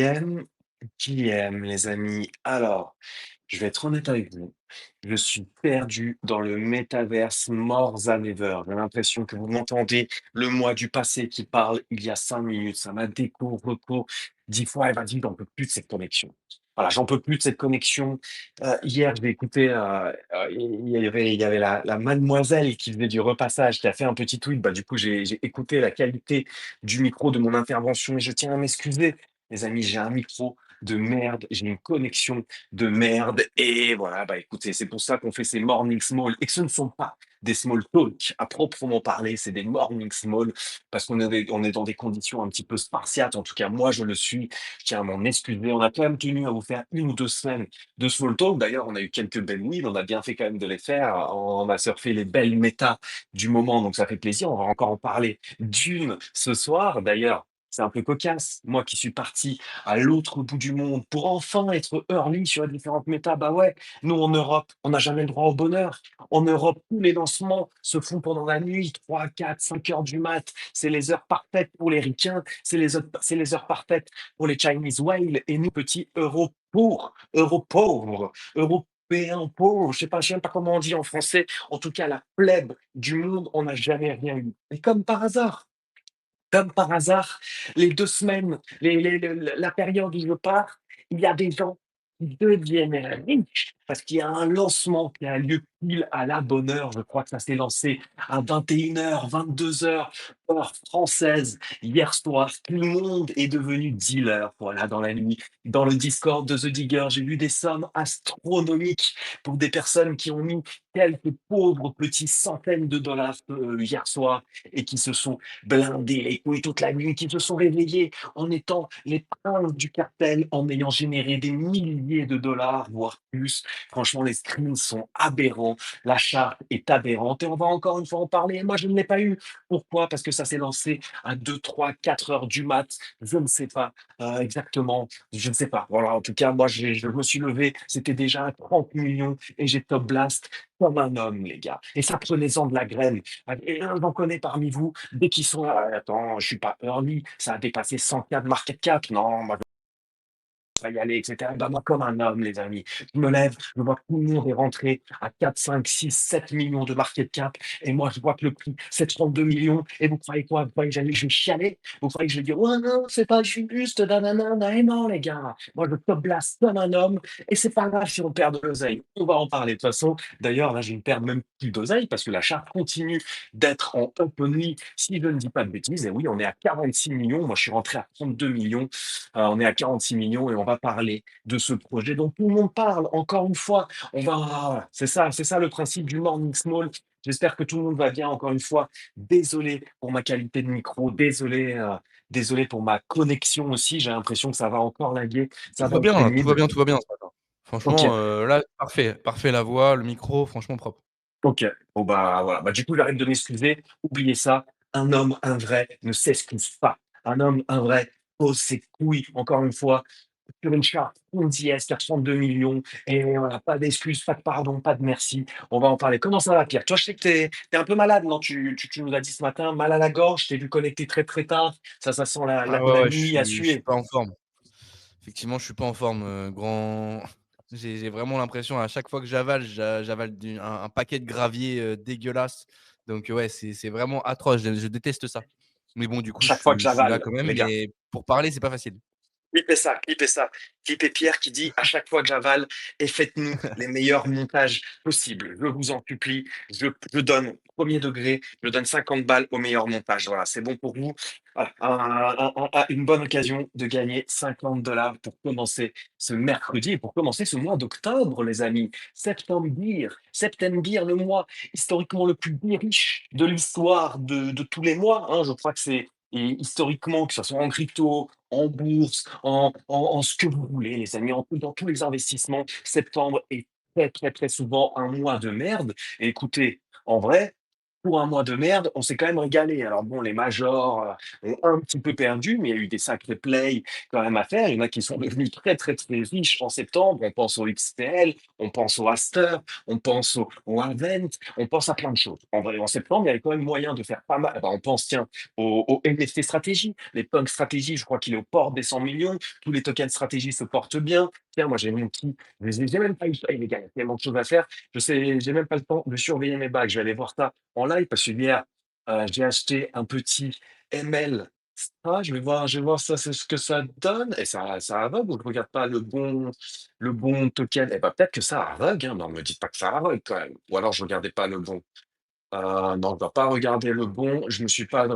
Aime, qui aime, les amis. Alors, je vais être honnête avec vous. Je suis perdu dans le métaverse more than ever. J'ai l'impression que vous m'entendez le moi du passé qui parle il y a 5 minutes. Ça m'a déco, reco, 10 fois. Et vas-y, j'en peux plus de cette connexion. Voilà, j'en peux plus de cette connexion. Hier, j'ai écouté, il y avait la mademoiselle qui faisait du repassage, qui a fait un petit tweet. Bah, du coup, j'ai écouté la qualité du micro de mon intervention et je tiens à m'excuser. Les amis, j'ai un micro de merde, j'ai une connexion de merde et voilà, bah, écoutez, c'est pour ça qu'on fait ces morning small et que ce ne sont pas des small talk à proprement parler, c'est des morning small parce qu'on est dans des conditions un petit peu spartiates. En tout cas, moi, je le suis. Je tiens à m'en excuser. On a quand même tenu à vous faire 1 ou 2 semaines de small talk. D'ailleurs, on a eu quelques belles wins, on a bien fait quand même de les faire. On a surfé les belles méta du moment, donc ça fait plaisir. On va encore en parler d'une ce soir. D'ailleurs, c'est un peu cocasse. Moi qui suis parti à l'autre bout du monde pour enfin être early sur les différentes méta. Bah ouais, nous en Europe, on n'a jamais le droit au bonheur. En Europe, tous les lancements se font pendant la nuit, 3, 4, 5 heures du mat. C'est les heures parfaites pour les ricains, c'est les heures parfaites pour les Chinese whales et nous, petits européens pauvres, je sais pas comment on dit en français. En tout cas, la plèbe du monde, on n'a jamais rien eu. Et comme par hasard, les 2 semaines, la période où je pars, il y a des gens qui deviennent riches parce qu'il y a un lancement qui a lieu pile à la bonne heure. Je crois que ça s'est lancé à 21:00, 22:00, heure française, hier soir. Tout le monde est devenu dealer, voilà, dans la nuit. Dans le Discord de The Digger, j'ai vu des sommes astronomiques pour des personnes qui ont mis quelques pauvres petits centaines de dollars, hier soir et qui se sont blindés les couilles toute la nuit, qui se sont réveillés en étant les princes du cartel, en ayant généré des milliers de dollars, voire plus. Franchement, les screens sont aberrants, la charte est aberrante et on va encore une fois en parler. Moi, je ne l'ai pas eu. Pourquoi? Parce que ça s'est lancé à 2, 3, 4 heures du mat. Je ne sais pas exactement, je ne sais pas. Voilà, en tout cas, moi, je me suis levé, c'était déjà à 30 millions et j'ai top blast comme un homme, les gars. Et ça, prenez-en de la graine. Et j'en connais parmi vous, dès qu'ils sont là, attends, je suis pas early, ça a dépassé 100K de market cap. Non, moi, je vais y aller, etc. Ben, moi, comme un homme, les amis. Je me lève, je vois que tout le monde est rentré à 4, 5, 6, 7 millions de market cap. Et moi, je vois que le prix, c'est 32 millions. Et vous croyez quoi? Vous croyez que je vais chialer? Vous croyez que je vais dire, ouais, non, c'est pas juste, nanana, et non, les gars. Moi, je top blast comme un homme. Et c'est pas grave si on perd de l'oseille. On va en parler de toute façon. D'ailleurs, là, je ne perds même plus d'oseille parce que la charte continue d'être en openly, si je ne dis pas de bêtises. Et oui, on est à 46 millions. Moi, je suis rentré à 32 millions. On est à 46 millions et on va parler de ce projet dont tout le monde parle. Encore une fois, voilà, c'est ça le principe du Morning Small. J'espère que tout le monde va bien. Encore une fois, désolé pour ma qualité de micro, désolé pour ma connexion aussi. J'ai l'impression que ça va encore laguer, ça Tout va va être bien, tout va pénible. bien, tout va bien ce matin. Ok, Franchement, là, parfait, parfait la voix, le micro, franchement propre. ok. Bon bah voilà. Bah, du coup, j'arrête de m'excuser. Oubliez ça. Un homme, un vrai, ne s'excuse pas. Un homme, un vrai, pose ses couilles. Encore une fois, sur une charte indienne qui a 32 millions et voilà, pas d'excuses, pas de pardon, pas de merci. On va en parler. Comment ça va, Pierre? Toi, je sais que tu es un peu malade, non? Tu nous as dit ce matin, mal à la gorge, je t'ai vu connecté très, très tard. Ça sent la Ah la ouais, la ouais, nuit à je suis suer. pas en forme. Effectivement, je suis pas en forme, grand j'ai vraiment l'impression à chaque fois que j'avale, j'avale un paquet de gravier, dégueulasse. Donc ouais, c'est vraiment atroce, je déteste ça. Mais bon, du coup, Chaque fois que je suis là j'avale, quand même, les gars. mais pour parler, c'est pas facile. Clipez ça, clipez ça. Clipez Pierre qui dit à chaque fois que j'avale et faites-nous les meilleurs montages possibles. Je vous en supplie. Je donne premier degré, je donne 50 balles au meilleur montage. Voilà, c'est bon pour vous. Voilà, une bonne occasion de gagner 50 $ pour commencer ce mercredi et pour commencer ce mois d'octobre, les amis. Septembre, le mois historiquement le plus riche de l'histoire de tous les mois, hein. Je crois que c'est et historiquement, que ce soit en crypto, en bourse, en ce que vous voulez, les amis, dans tous les investissements, septembre est très, très, très souvent un mois de merde. Et écoutez, en vrai, pour un mois de merde, on s'est quand même régalé. Alors bon, les majors, ont un petit peu perdu, mais il y a eu des sacrés plays quand même à faire. Il y en a qui sont devenus très, très, très riches en septembre. On pense au XPL, on pense au Aster, on pense au Advent, on pense à plein de choses. En vrai, en septembre, il y avait quand même moyen de faire pas mal. Bah, on pense, tiens, au NFT Stratégie. Les Punk Stratégie, je crois qu'il est aux portes des 100 millions. Tous les tokens stratégie se portent bien. Tiens, moi, j'ai mon petit, j'ai même pas eu, hey, les gars, il y a tellement de choses à faire. Je sais, j'ai même pas le temps de surveiller mes bacs. Je vais aller voir ça en live parce que hier, j'ai acheté un petit ML. Ah, je vais voir ça, c'est ce que ça donne. Et ça aveugle ou je regarde pas le bon token? Eh ben, peut-être que ça aveugle, hein. Non, me dites pas que ça aveugle quand même. Ou alors je regardais pas le bon. Non, je dois pas regarder le bon. Je me suis pas,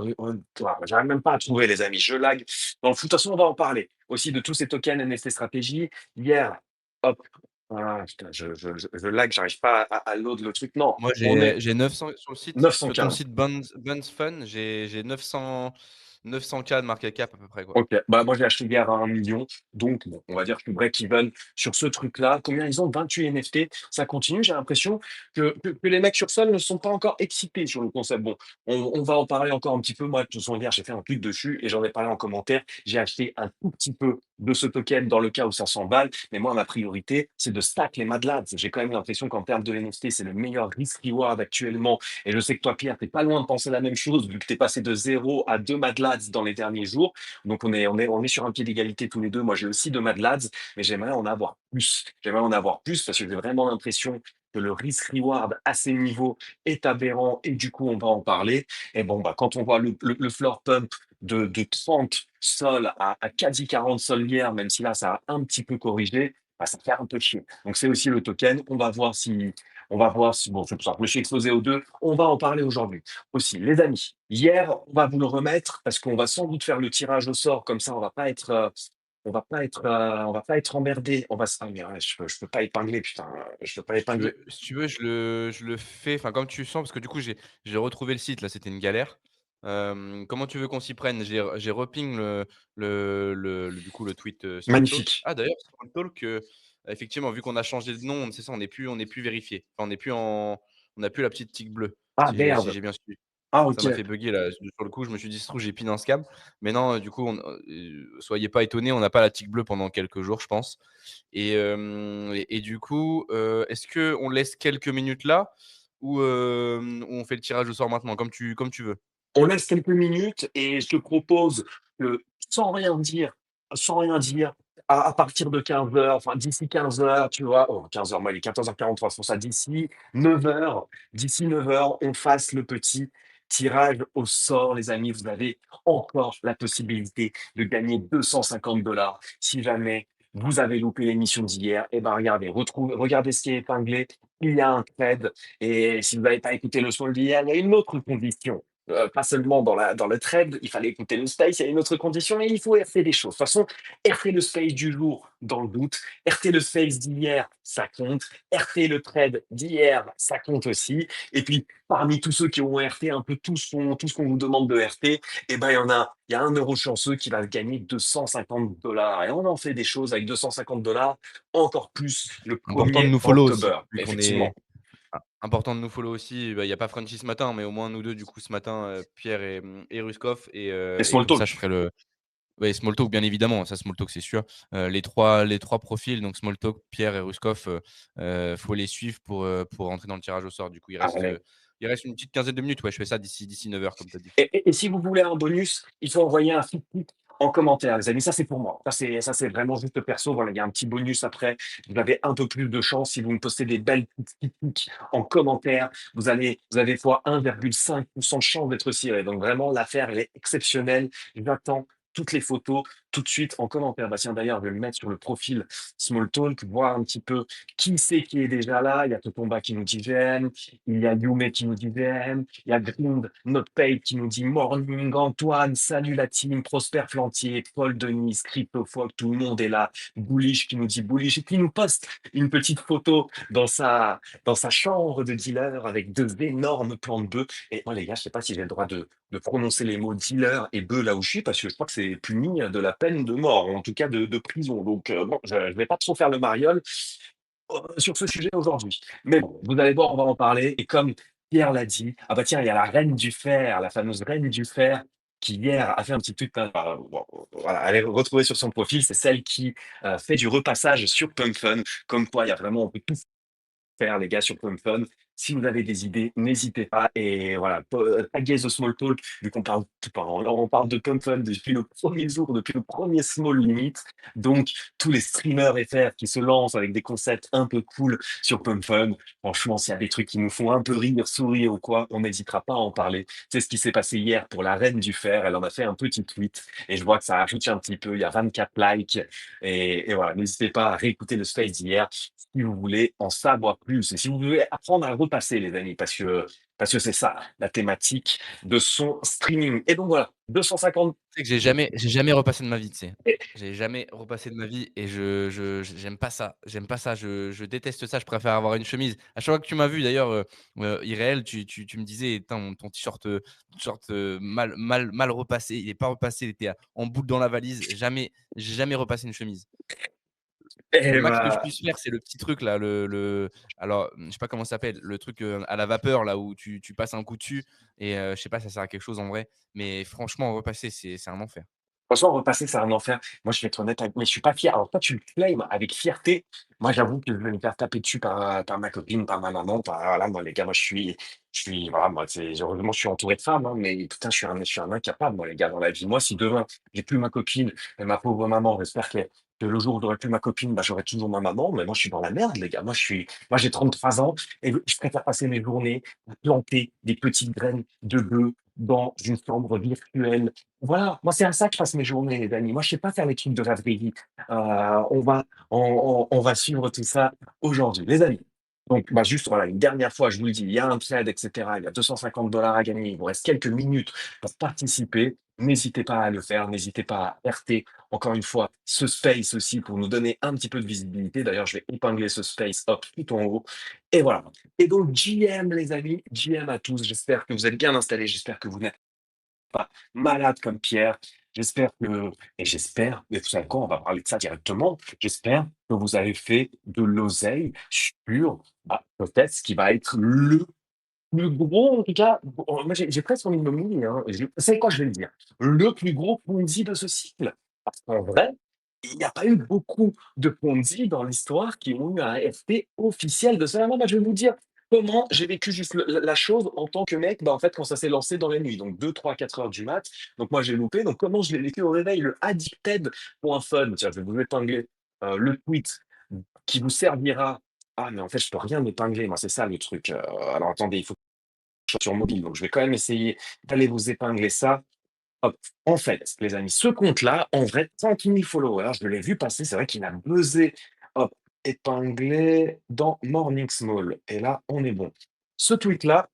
j'arrive même pas à trouver, les amis. Je lag. Bon, de toute façon, on va en parler aussi de tous ces tokens NFT stratégie. Hier, hop, putain, je lag, j'arrive pas à load le truc. Non, Moi, on est j'ai 900 sur le site, sur ton 915. site Buns Fun, j'ai 900 K de market cap à peu près, quoi. OK. Bah, moi, j'ai acheté hier à 1 million. Donc bon, on va dire que je suis break-even sur ce truc-là. Combien ils ont? 28 NFT. Ça continue. J'ai l'impression que les mecs sur Sol ne sont pas encore excités sur le concept. Bon, on va en parler encore un petit peu. Moi, de toute façon, hier, j'ai fait un tweet dessus et j'en ai parlé en commentaire. J'ai acheté un tout petit peu de ce token dans le cas où ça s'emballe. Mais moi, ma priorité, c'est de stack les Mad Lads. J'ai quand même l'impression qu'en termes de NFT, c'est le meilleur risk-reward actuellement. Et je sais que toi, Pierre, t'es pas loin de penser la même chose vu que tu es passé de 0 à 2 Mad Lads dans les derniers jours. Donc on est sur un pied d'égalité tous les deux. Moi, j'ai aussi de Mad Lads, mais j'aimerais en avoir plus. J'aimerais en avoir plus parce que j'ai vraiment l'impression que le risk-reward à ces niveaux est aberrant et du coup, on va en parler. Et bon, bah, quand on voit le floor pump de 30 sols à quasi 40 sols hier, même si là, ça a un petit peu corrigé, bah, ça fait un peu chier. Donc, c'est aussi le token. On va voir si, bon, c'est pour ça, je me suis exposé aux deux. On va en parler aujourd'hui aussi. Les amis, hier, on va vous le remettre parce qu'on va sans doute faire le tirage au sort, comme ça on va pas être emmerdé. Ah mais ouais, je peux pas épingler, putain, je peux pas épingler. Si tu veux, je le fais, enfin, comme tu sens, parce que du coup, j'ai retrouvé le site, là, c'était une galère. Comment tu veux qu'on s'y prenne? J'ai reping du coup, le tweet, Smalltalk. Magnifique. Ah d'ailleurs, Smalltalk, effectivement, vu qu'on a changé de nom, c'est ça, on n'est plus vérifié. Enfin, on n'a plus la petite tique bleue, Ah si merde! j'ai bien suivi. Ah Ça OK. m'a fait bugger là, sur le coup, je me suis dit: «Ça se trouve, j'ai pin un scam». Mais non, du coup, soyez pas étonnés, on n'a pas la tique bleue pendant quelques jours, je pense. Et du coup, est-ce qu'on laisse quelques minutes là ou on fait le tirage au sort maintenant? Comme tu veux. On laisse quelques minutes et je te propose que sans rien dire, sans rien dire, à partir de 15 heures, enfin d'ici 15 heures, tu vois? Oh 15 heures, moi il est 14h43, c'est pour ça d'ici 9 heures, on fasse le petit tirage au sort, les amis. Vous avez encore la possibilité de gagner 250 si jamais vous avez loupé l'émission d'hier. Et ben regardez ce qui est épinglé. Il y a un trade et si vous n'avez pas écouté le son d'hier, il y a une autre condition. Pas seulement dans le trade, il fallait écouter le space, il y a une autre condition et il faut RT des choses. De toute façon, RT le space du jour dans le doute, RT le space d'hier, ça compte, RT le trade d'hier, ça compte aussi. Et puis, parmi tous ceux qui ont RT un peu tout ce qu'on vous demande de RT, eh ben, il y a un euro chanceux qui va gagner 250 $ et on en fait des choses avec 250 $, encore plus le Important de premier nous follow aussi, October, vu qu'on est effectivement. important de nous follow aussi. Bah, il y a pas Frenchy ce matin, mais au moins nous 2 du coup ce matin, Pierre et Ruskov Et et small comme ça je talk. ferai le ouais, Smalltalk bien évidemment, ça Smalltalk c'est sûr. Les trois profils donc Smalltalk, Pierre et Ruskov, faut les suivre pour rentrer dans le tirage au sort. Du coup, Ah ouais. il reste une petite quinzaine de minutes. Ouais, je fais ça d'ici 9 heures comme tu as dit. Et si vous voulez un bonus, il faut envoyer un feedback en commentaire, les amis. Ça, c'est pour moi. Ça, c'est vraiment juste perso. Voilà, il y a un petit bonus après. Vous avez un peu plus de chance si vous me postez des belles petites feedbacks en commentaire. Vous avez fois 1,5% de chance d'être tiré. Donc vraiment, l'affaire, elle est exceptionnelle. J'attends toutes les photos tout de suite en commentaire. Bah tiens, d'ailleurs, je vais le mettre sur le profil Small Talk, voir un petit peu qui est déjà là. Il y a Totomba qui nous dit j'aime, il y a Yume qui nous dit j'aime, il y a Grind, NotPay qui nous dit morning, Antoine, salut la team, Prosper Flantier, Paul Denis, CryptoFog, tout le monde est là, Bullish qui nous dit Bullish et qui nous poste une petite photo dans sa chambre de dealer avec deux énormes plans de bœufs. Et moi, les gars, je sais pas si j'ai le droit de prononcer les mots dealer et bœuf là où je suis, parce que je crois que c'est puni de la peine de mort, ou en tout cas de prison. Donc, bon, je ne vais pas trop faire le mariole sur ce sujet aujourd'hui. Mais bon, vous allez voir, on va en parler. Et comme Pierre l'a dit. Ah bah tiens, il y a la reine du fer, la fameuse reine du fer qui hier a fait un petit tweet, hein, bon, voilà, allez retrouver sur son profil, c'est celle qui, fait du repassage sur PunkFun, comme quoi il y a vraiment on peut tout faire les gars sur PumpFun. Si vous avez des idées, n'hésitez pas et voilà, taguez The Small Talk vu qu'on parle on parle de PumpFun depuis le premier jour, depuis le premier Small Limit. Donc tous les streamers FR qui se lancent avec des concepts un peu cool sur PumpFun, franchement, s'il y a des trucs qui nous font un peu rire, sourire ou quoi, on n'hésitera pas à en parler. C'est ce qui s'est passé hier pour la reine du fer, elle en a fait un petit tweet et je vois que ça a réussi un petit peu, il y a 24 likes et voilà, n'hésitez pas à réécouter le space d'hier si vous voulez en savoir plus et si vous voulez apprendre à repasser les amis, parce que c'est ça la thématique de son streaming. Et donc voilà, 250. Tu sais que j'ai jamais repassé de ma vie, tu sais? J'ai jamais repassé de ma vie et j'aime pas ça. J'aime pas ça, je déteste ça, je préfère avoir une chemise. À chaque fois que tu m'as vu d'ailleurs, irréel, tu me disais: «Ton t-shirt, mal repassé, il est pas repassé, il était en boule dans la valise». Jamais, j'ai jamais repassé une chemise. Le Et max que je bah, puisse faire, c'est le petit truc là, alors, je sais pas comment ça s'appelle, le truc, à la vapeur là où tu passes un coup dessus et je sais pas, ça sert à quelque chose en vrai, mais franchement repasser, c'est un enfer. franchement, repasser, c'est un enfer. Moi, je vais être honnête avec mais je suis pas fier. Alors toi, tu le claims avec fierté. Moi, j'avoue que je vais me faire taper dessus par ma copine, par ma maman, par voilà, moi, les gars, moi, je suis voilà, moi, c'est heureusement, je suis entouré de femmes, hein, mais putain, je suis un incapable, moi, les gars, dans la vie. Moi, si demain, j'ai plus ma copine et ma pauvre maman, j'espère que le jour où j'aurai plus ma copine, bah, j'aurai toujours ma maman, mais moi, je suis dans la merde, les gars. Moi, j'ai 33 ans et je préfère passer mes journées à planter des petites graines de bœuf dans une chambre virtuelle. Voilà, moi, c'est à ça que je passe mes journées, les amis. Moi, je sais pas faire les trucs de la vraie vie. On va suivre tout ça aujourd'hui. Les amis, donc, bah, juste, voilà, une dernière fois, je vous le dis, il y a un trade, et cetera. Il y a 250 $ à gagner. Il vous reste quelques minutes pour participer. N'hésitez pas à le faire. N'hésitez pas à RT, encore une fois, ce space aussi pour nous donner un petit peu de visibilité. D'ailleurs, je vais épingler ce space, hop, tout en haut. Et voilà. Et donc, JM, les amis, JM à tous. J'espère que vous êtes bien installés. J'espère que vous n'êtes pas malade comme Pierre. J'espère, et vous savez quoi, on va parler de ça directement. J'espère que vous avez fait de l'oseille sur, bah, peut-être ce qui va être le plus gros, en tout cas, bon, moi j'ai presque envie de me mouiller, hein. Vous savez quoi, je vais le dire. Le plus gros Ponzi de ce cycle. Parce qu'en vrai, il n'y a pas eu beaucoup de Ponzi dans l'histoire qui ont eu un FT officiel de cela. Moi, je vais vous dire comment j'ai vécu juste la chose en tant que mec, bah, en fait, quand ça s'est lancé dans la nuit, donc 2, 3, 4 heures du mat. Donc moi, j'ai loupé. Donc comment je l'ai vécu au réveil, le addicted.fun. Tiens, je vais vous épingler le tweet qui vous servira. Ah, mais en fait, je peux rien m'épingler, moi, c'est ça le truc. Alors attendez, il faut que je sois sur mobile, donc je vais quand même essayer d'aller vous épingler ça. Hop. En fait, les amis, ce compte-là, en vrai, 30 000 followers, je l'ai vu passer, c'est vrai qu'il a buzzé. Hop, épinglé dans Morning Small. Et là, on est bon. Ce tweet-là,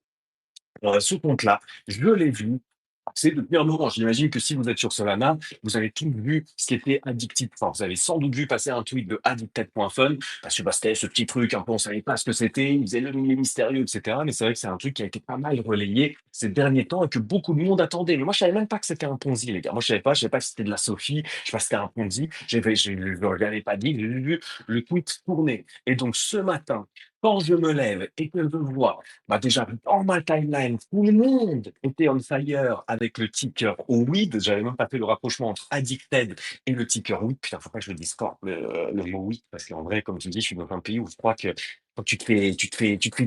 ce compte-là, je l'ai vu passer depuis un moment. J'imagine que si vous êtes sur Solana, vous avez tous vu ce qui était Addicted. Enfin, vous avez sans doute vu passer un tweet de addicted.fun, parce que bah, c'était ce petit truc, un peu, on savait pas ce que c'était, il faisait le mystérieux, etc. Mais c'est vrai que c'est un truc qui a été pas mal relayé ces derniers temps et que beaucoup de monde attendait. Mais moi, je savais même pas que c'était un Ponzi, les gars. Moi, je savais pas si c'était de la Sophie, je sais pas si c'était un Ponzi. Je ne l'avais pas dit, j'ai vu le tweet tourner. Et donc, ce matin, quand je me lève et que je vois bah déjà, dans ma timeline, tout le monde était on fire avec le ticker weed. J'avais même pas fait le rapprochement entre addicted et le ticker weed. Putain, faut pas que je le dise fort, le mot weed, parce qu'en vrai, comme tu dis, je suis dans un pays où je crois que quand tu te fais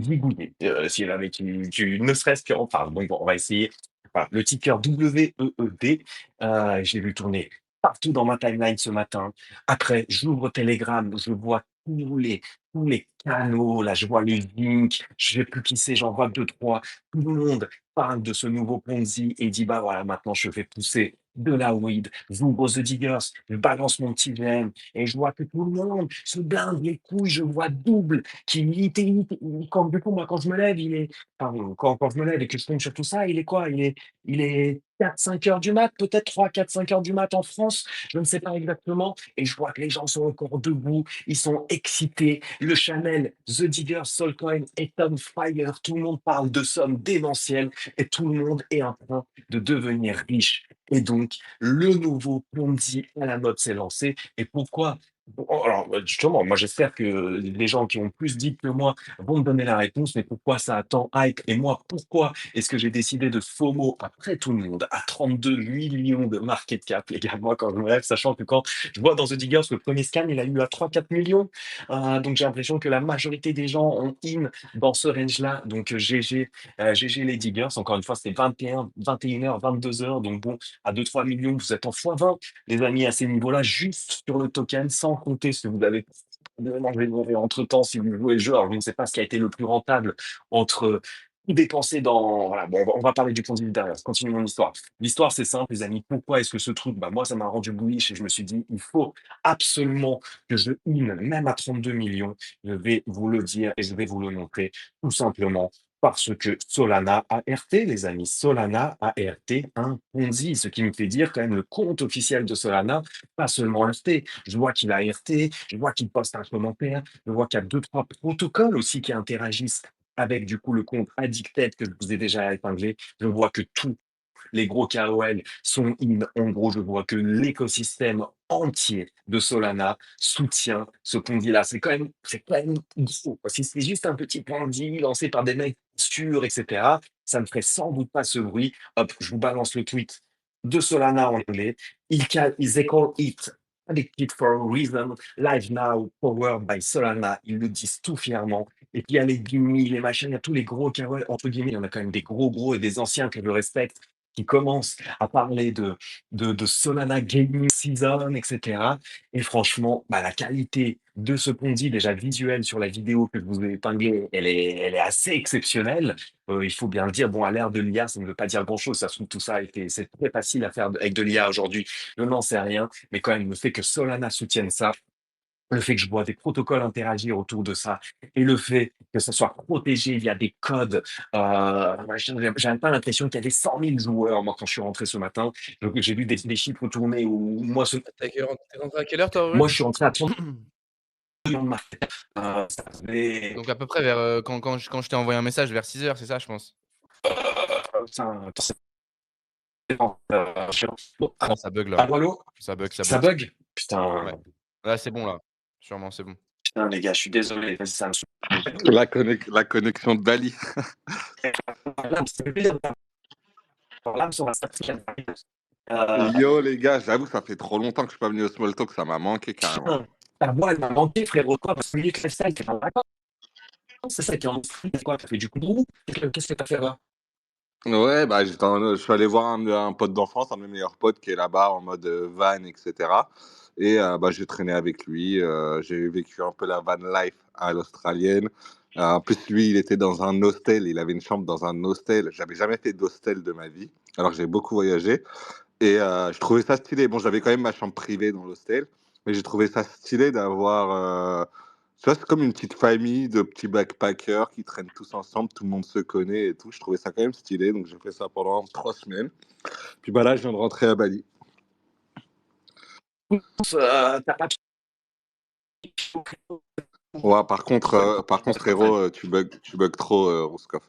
zigouiller, si jamais ne serait-ce qu'en parle. Donc bon, on va essayer. Voilà, le ticker WEED, je l'ai vu tourner partout dans ma timeline ce matin. Après, j'ouvre Telegram, je vois tous les canaux, là, je vois le link, je sais plus qui c'est, j'en vois 2, 3. Tout le monde parle de ce nouveau Ponzi et dit, bah voilà, maintenant je vais pousser de la weed, j'ouvre The Diggers, je balance mon petit GM et je vois que tout le monde se blinde les couilles, je vois double qui quand, du coup, moi, quand je me lève, pardon, quand je me lève et que je tombe sur tout ça, il est quoi? Il est 4, 5 heures du mat, peut-être 3, 4, 5 heures du mat en France, je ne sais pas exactement, et je vois que les gens sont encore debout, ils sont excités. Le Chanel, The Digger, Solcoin est on fire. Tout le monde parle de sommes démentielles et tout le monde est en train de devenir riche. Et donc, le nouveau Ponzi à la mode s'est lancé. Et pourquoi? Bon, alors, justement, moi, j'espère que les gens qui ont plus dit que moi vont me donner la réponse, mais pourquoi ça a tant hype? Et moi, pourquoi est-ce que j'ai décidé de FOMO après tout le monde, à 32 millions de market cap, les gars? Moi, quand je me lève, sachant que quand je vois dans The Diggers, le premier scan, il a eu à 3-4 millions. Donc j'ai l'impression que la majorité des gens ont in dans ce range-là. Donc GG, GG les Diggers. Encore une fois, c'était 21, 21h, 22h. Donc bon, à 2-3 millions, vous êtes en x20 les amis, à ces niveaux-là, juste sur le token, sans compter ce que vous avez mangé entre-temps si vous jouez le jeu. Alors, je ne sais pas ce qui a été le plus rentable entre tout dépenser dans... Voilà, bon, on va parler du contenu derrière. Continue mon histoire. L'histoire, c'est simple, les amis. Pourquoi est-ce que ce truc, bah, moi, ça m'a rendu bullish et je me suis dit, il faut absolument que je in, même à 32 millions. Je vais vous le dire et je vais vous le montrer, tout simplement parce que Solana a RT, les amis. Solana a RT un Ponzi, ce qui me fait dire quand même le compte officiel de Solana, pas seulement RT. Je vois qu'il a RT, je vois qu'il poste un commentaire, je vois qu'il y a deux, trois protocoles aussi qui interagissent avec du coup le compte Addicted que je vous ai déjà épinglé. Je vois que tous les gros KOL sont in. En gros, je vois que l'écosystème entier de Solana soutient ce Ponzi-là. C'est quand même gros. Si c'était juste un petit Ponzi lancé par des mecs sûrs, etc., ça ne ferait sans doute pas ce bruit. Hop, je vous balance le tweet de Solana en anglais. They call it addicted for a reason. Live now, powered by Solana. Ils le disent tout fièrement. Et puis il y a les Gimme, les machins, il y a tous les gros KOL, entre guillemets, il y en a quand même des gros et des anciens que je respecte qui commencent à parler de Solana Gaming Season, etc. Et franchement, bah, la qualité de ce Ponzi, déjà visuel sur la vidéo que je vous ai épinglée, elle est assez exceptionnelle. Il faut bien le dire. Bon, à l'ère de l'IA, ça ne veut pas dire grand-chose. Ça se trouve, tout ça c'est très facile à faire avec de l'IA aujourd'hui. Je n'en sais rien. Mais quand même, le fait que Solana soutienne ça, le fait que je vois des protocoles interagir autour de ça et le fait que ça soit protégé via des codes, j'avais pas l'impression qu'il y avait 100 000 joueurs, moi, quand je suis rentré ce matin. Donc, j'ai vu des chiffres tourner où Tu rentré à quelle heure, toi, moi, aujourd'hui? je suis rentré à 30 millions de market cap. Ça faisait, Donc à peu près vers, quand je t'ai envoyé un message vers 6 heures, c'est ça, je pense? putain, Ah, ça bug là. allô, allô? Ça bug, ça Ça bug. bug? Putain, Ouais. Là, c'est bon là. Sûrement, c'est bon. putain, les gars, je suis désolé. Vas-y, ça me saoule. La connexion de Bali. Là, sur la station. Yo les gars, j'avoue, ça fait trop longtemps que je suis pas venu au Small Talk, ça m'a manqué carrément. Putain, ta voix, elle m'a manqué, frérot. Quoi, parce que Minute Lifestyle, t'es en vacances, c'est ça qui est en Australie. Quoi, t'as fait du kudrou? Qu'est-ce que t'as fait là? Ouais, bah je suis allé voir un pote d'enfance, un de mes meilleurs potes qui est là-bas en mode van, etc. Et bah, j'ai traîné avec lui, j'ai vécu un peu la van life à l'australienne. En plus, lui, il était dans un hostel, il avait une chambre dans un hostel. J'avais jamais fait d'hostel de ma vie, alors que j'ai beaucoup voyagé. Et je trouvais ça stylé. Bon, j'avais quand même ma chambre privée dans l'hostel, mais j'ai trouvé ça stylé d'avoir. Tu vois, c'est comme une petite famille de petits backpackers qui traînent tous ensemble, tout le monde se connaît et tout. Je trouvais ça quand même stylé, donc j'ai fait ça pendant 3 semaines. Puis bah là, je viens de rentrer à Bali. T'as pas Ouais, par contre, frérot, tu bugs trop, Rouskov.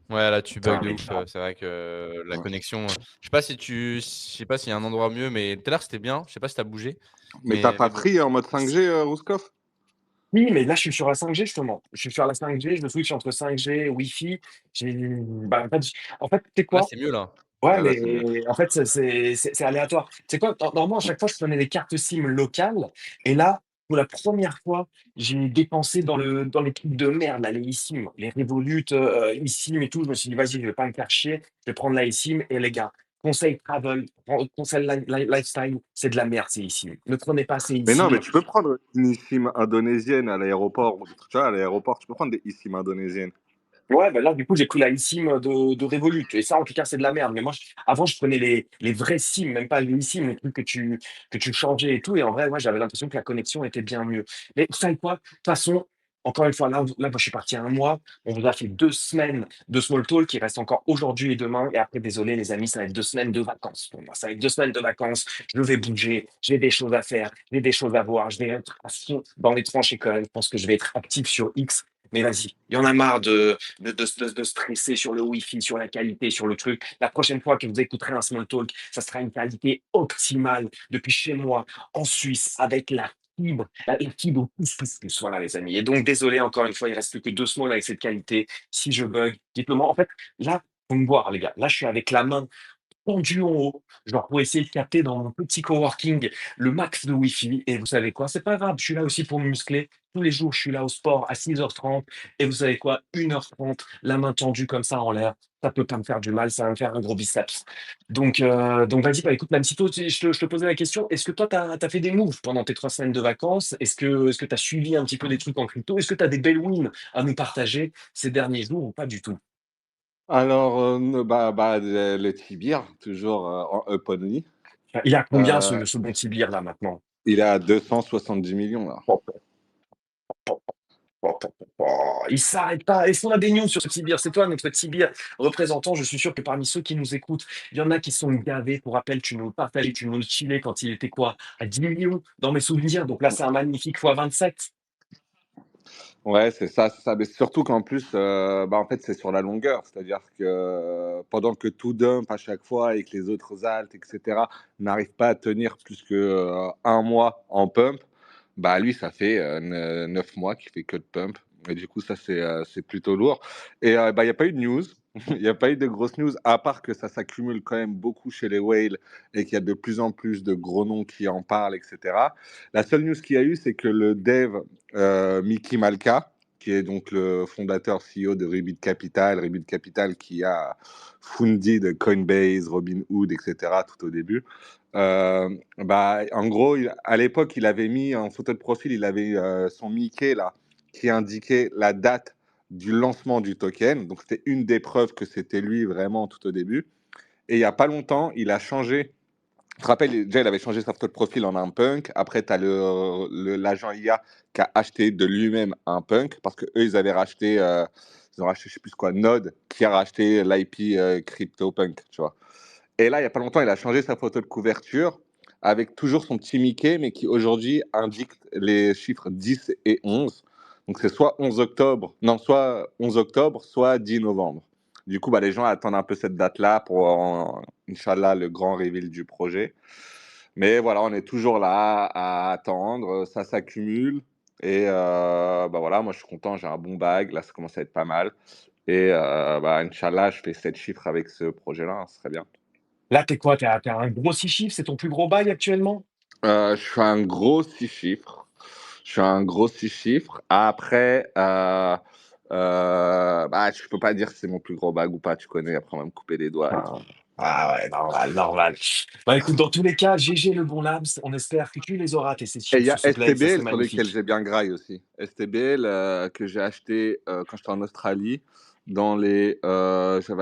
Ouais, là, tu bugs putain, de mais ouf, c'est vrai que la connexion, je sais pas s'il y a un endroit mieux, mais tout à l'heure, c'était bien. Je sais pas si tu as bougé, Mais t'as pas mais bon. pris en mode 5G, Rouskov? oui, mais là, je suis sur la 5G, justement. Je suis sur la 5G, je me switch entre 5G, Wi-Fi. En fait, tu sais Là, quoi? c'est mieux là. Ouais, Ouais, là, c'est mieux. mais en fait, c'est aléatoire. C'est quoi? Normalement, à chaque fois, je prenais les cartes SIM locales. Et là, pour la première fois, j'ai dépensé dans les trucs de merde, là, les eSIM, les Revolut, eSIM et tout. Je me suis dit, vas-y, je vais pas me faire chier. Je vais prendre la eSIM. Et les gars, conseil travel, conseil lifestyle, c'est de la merde, ces eSIM. Ne prenez pas ces Mais non, eSIM. mais tu peux prendre une eSIM indonésienne à l'aéroport. Tu vois, à l'aéroport, tu peux prendre des eSIM indonésiennes. Ouais, ben là, du coup, j'ai pris la eSIM de Revolut. Et ça, en tout cas, c'est de la merde. Mais moi, avant, je prenais les vrais SIM, même pas les eSIM, les trucs que tu changeais et tout. Et en vrai, moi, j'avais l'impression que la connexion était bien mieux. Mais vous savez quoi? De toute façon, encore une fois, là, moi, je suis parti un mois. On vous a fait 2 semaines de small talk qui reste encore aujourd'hui et demain. Et après, désolé, les amis, ça va être 2 semaines de vacances pour moi. Ça va être 2 semaines de vacances. Je vais bouger. J'ai des choses à faire. J'ai des choses à voir. Je vais être à fond dans les tranchées quand même. Je pense que je vais être actif sur X. Mais vas-y, il y en a marre de stresser sur le Wi-Fi, sur la qualité, sur le truc. La prochaine fois que vous écouterez un small talk, ça sera une qualité optimale depuis chez moi, en Suisse, avec la la fibre pousse, pousse, pousse. Voilà, les amis. Et donc, désolé, encore une fois, il reste plus que 2 small avec cette qualité. Si je bug, dites-le moi. En fait, là, faut me voir, les gars. Là, je suis avec la main pendu en haut, genre pour essayer de capter dans mon petit coworking le max de Wi-Fi. Et vous savez quoi? C'est pas grave, je suis là aussi pour me muscler. Tous les jours, je suis là au sport à 6h30. Et vous savez quoi? 1h30, la main tendue comme ça en l'air. Ça peut pas me faire du mal, ça va me faire un gros biceps. Donc vas-y, bah écoute, même si toi, je te posais la question, est-ce que toi, tu as fait des moves pendant tes 3 semaines de vacances? Est-ce que tu as suivi un petit peu des trucs en crypto? Est-ce que tu as des belles wins à nous partager ces derniers jours ou pas du tout? Alors, le Tibir, toujours en up only. Il a combien Euh, ce bon Tibir là maintenant? il est à 270 millions là. Il s'arrête pas. Est-ce qu'on a des news sur ce Tibir? C'est toi notre Tibir représentant. Je suis sûr que parmi ceux qui nous écoutent, il y en a qui sont gavés. Pour rappel, tu nous le partageais, tu nous le chillais quand il était quoi? À 10 millions dans mes souvenirs. Donc là, c'est un magnifique fois 27. Ouais, c'est ça, c'est ça. Mais surtout qu'en plus, en fait, c'est sur la longueur. C'est-à-dire que pendant que tout dump à chaque fois et que les autres altes, etc., n'arrivent pas à tenir plus que un mois en pump, bah lui, ça fait 9 mois qu'il fait que de pump. Et du coup, ça, c'est plutôt lourd. Et il n'y a pas eu de news. Il n'y a pas eu de grosses news, à part que ça s'accumule quand même beaucoup chez les whales et qu'il y a de plus en plus de gros noms qui en parlent, etc. La seule news qu'il y a eu, c'est que le dev Mickey Malka, qui est donc le fondateur CEO de Rebit Capital qui a funded Coinbase, Robinhood, etc. tout au début. En gros, à l'époque, il avait mis en photo de profil, il avait son Mickey là, qui indiquait la date du lancement du token. Donc, c'était une des preuves que c'était lui vraiment tout au début. Et il n'y a pas longtemps, il a changé. Tu te rappelles, déjà, il avait changé sa photo de profil en un punk. Après, tu as l'agent IA qui a acheté de lui-même un punk parce que eux, ils ont racheté, je sais plus quoi, Node, qui a racheté l'IP CryptoPunk, tu vois. Et là, il n'y a pas longtemps, il a changé sa photo de couverture avec toujours son petit Mickey, mais qui aujourd'hui indique les chiffres 10 et 11. Donc c'est soit 11 octobre, non, soit 11 octobre, soit 10 novembre. Du coup, les gens attendent un peu cette date-là pour, Inch'Allah, le grand reveal du projet. Mais voilà, on est toujours là à attendre, ça s'accumule. Et voilà, moi je suis content, j'ai un bon bag, là ça commence à être pas mal. Et Inch'Allah, je fais 7 chiffres avec ce projet-là, ce serait bien. Là, t'es quoi? T'as un gros 6 chiffres? C'est ton plus gros bail actuellement? Je suis un gros 6 chiffres. Je suis un gros 6 chiffres. Après, je peux pas dire si c'est mon plus gros bag ou pas, tu connais, après on va me couper les doigts et tout. Ah, ah ouais, normal, normal. Bah écoute, dans tous les cas, GG le bon Labs. On espère que tu les auras, tes 7 Et il chiffres y sur a ce play. Ça serait STBL sur lesquels magnifique. j'ai bien graille aussi. STBL que j'ai acheté quand j'étais en Australie. J'avais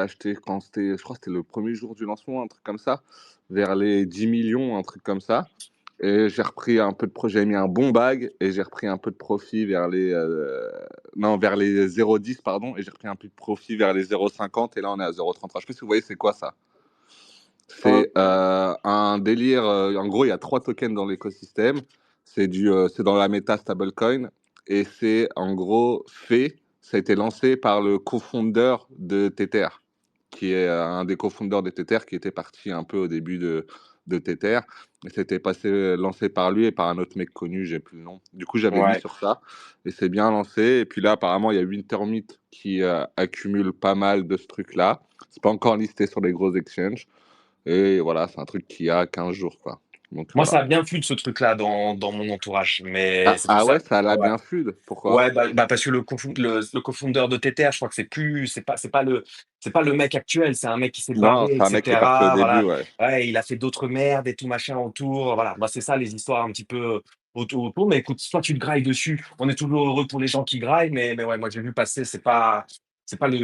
acheté quand c'était, je crois que c'était le premier jour du lancement, un truc comme ça, vers les 10 millions, un truc comme ça. Et j'ai repris un peu de profit, j'ai mis un bon bag et j'ai repris un peu de profit vers les 0,10 pardon, et j'ai repris un peu de profit vers les 0,50 et là on est à 0,33. Je sais pas si vous voyez c'est quoi ça. C'est un délire. En gros, il y a 3 tokens dans l'écosystème. C'est dans la méta stablecoin et c'est en gros fait. Ça a été lancé par le cofondeur de Tether, qui est un des cofondeurs de Tether, qui était parti un peu au début de Tether. Et c'était lancé par lui et par un autre mec connu, j'ai plus le nom. Du coup, j'avais mis Ouais. sur ça et c'est bien lancé. Et puis là, apparemment, il y a Wintermeat qui accumule pas mal de ce truc-là. C'est pas encore listé sur les gros exchanges. Et voilà, c'est un truc qui a 15 jours, quoi. Donc Moi, voilà. ça a bien plu de ce truc-là dans mon entourage. Mais Ah, c'est pour ah ouais, ça. ça l'a Ouais. bien fluide. Pourquoi? Ouais, parce que le cofondeur de Tether, je crois que c'est pas le mec actuel, c'est un mec qui s'est Non, barré, c'est un mec qui est parti au etc. début, Voilà. ouais. Ouais, il a fait d'autres merdes et tout machin autour. Voilà. Bah, c'est ça les histoires un petit peu autour. Mais écoute, soit tu te grailles dessus, on est toujours heureux pour les gens qui graillent, mais ouais, moi j'ai vu passer, c'est pas voilà.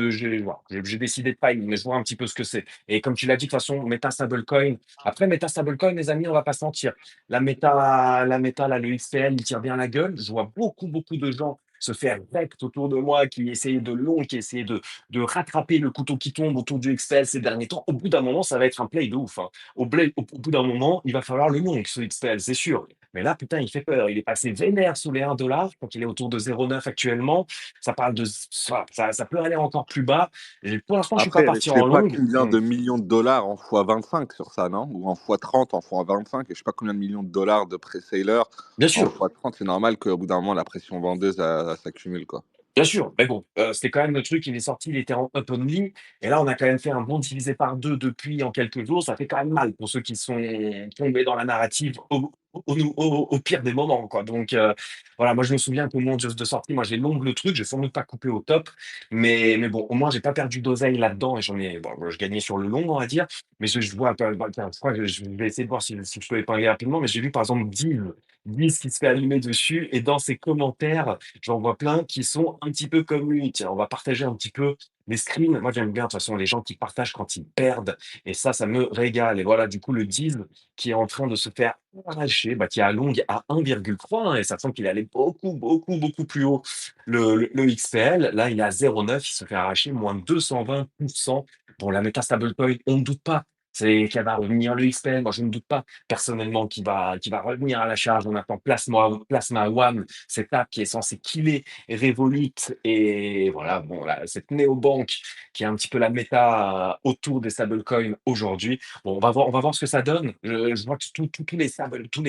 J'ai décidé de pas y, mais je vois un petit peu ce que c'est. Et comme tu l'as dit, de toute façon, Meta Stablecoin. Après, Meta Stablecoin, les amis, on va pas se mentir. La méta, là, le XPL, il tire bien la gueule. Je vois beaucoup, beaucoup de gens se faire recte autour de moi, qui essayaient qui essayaient de rattraper le couteau qui tombe autour du XPL ces derniers temps. Au bout d'un moment, ça va être un play de ouf, hein. Au bout d'un moment, il va falloir le long, ce XPL, c'est sûr. Mais là, putain, il fait peur. Il est passé vénère sous les 1 $, donc il est autour de 0,9 actuellement. Ça parle de ça peut aller encore plus bas. Et pour l'instant, je suis pas Après, parti je sais en pas longue. combien de millions de dollars en x25 sur ça, non? Ou en x30, en x25, et je sais pas combien de millions de dollars de pré-sailor Bien en sûr. x30. C'est normal qu'au bout d'un moment, la pression vendeuse s'accumule, quoi. Bien sûr, mais bon, c'était quand même le truc, il est sorti, il était en up only et là, on a quand même fait un bond divisé par 2 depuis en quelques jours. Ça fait quand même mal pour ceux qui sont tombés dans la narrative au pire des moments, quoi. Donc voilà, moi, je me souviens qu'au moment de sortie, moi, j'ai long le truc, j'ai sans doute pas coupé au top, mais bon, au moins, j'ai pas perdu d'oseille là-dedans et j'en ai bon, je gagnais sur le long, on va dire, mais je vois, bah, tiens, je crois que je vais essayer de voir si je peux épingler rapidement, mais j'ai vu, par exemple, Div qui se fait allumer dessus et dans ses commentaires, j'en vois plein qui sont un petit peu comme lui. Tiens, on va partager un petit peu les screens. Moi, j'aime bien, de toute façon, les gens qui partagent quand ils perdent. Et ça me régale. Et voilà, du coup, le Diz qui est en train de se faire arracher, bah, qui est à longue à 1,3, hein, et ça sent qu'il allait beaucoup, beaucoup, beaucoup plus haut. Le XPL, là, il est à 0,9. Il se fait arracher moins de 220%. Bon, la méta stablecoin, on ne doute pas. C'est qu'elle va revenir le XPL. Moi, je ne doute pas personnellement qu'il va revenir à la charge. On attend Plasma One, cette app qui est censée killer Revolut et voilà, bon, là, cette néobanque qui est un petit peu la méta autour des stablecoins aujourd'hui. Bon, on va voir ce que ça donne. Je vois que tous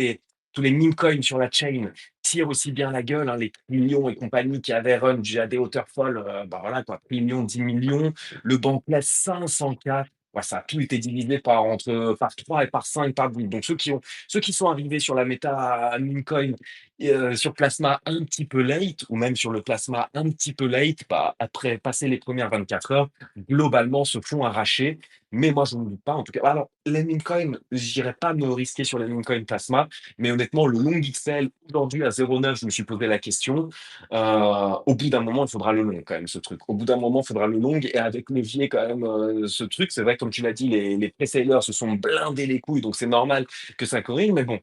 les meme coins sur la chain tirent aussi bien la gueule, hein, les millions et compagnie qui avaient run à des hauteurs folles, bah voilà quoi, millions, 10 millions, le Bankless 500K. Ouais, ça a tout été divisé par 3 et par 5 par bout. Donc ceux qui sont arrivés sur la méta meme coin sur Plasma un petit peu late, ou même sur le Plasma un petit peu late, bah, après passer les premières 24 heures, globalement se font arracher. Mais moi, je ne doute pas. En tout cas, alors, les meme coins, j'irai pas me risquer sur les meme coins Plasma, mais honnêtement, le long XL, aujourd'hui à 0,9, je me suis posé la question. Au bout d'un moment, il faudra le long quand même, ce truc. Au bout d'un moment, il faudra le long. Et avec levier, quand même, ce truc, c'est vrai, comme tu l'as dit, les pré-sailers se sont blindés les couilles, donc c'est normal que ça corrige. Mais bon,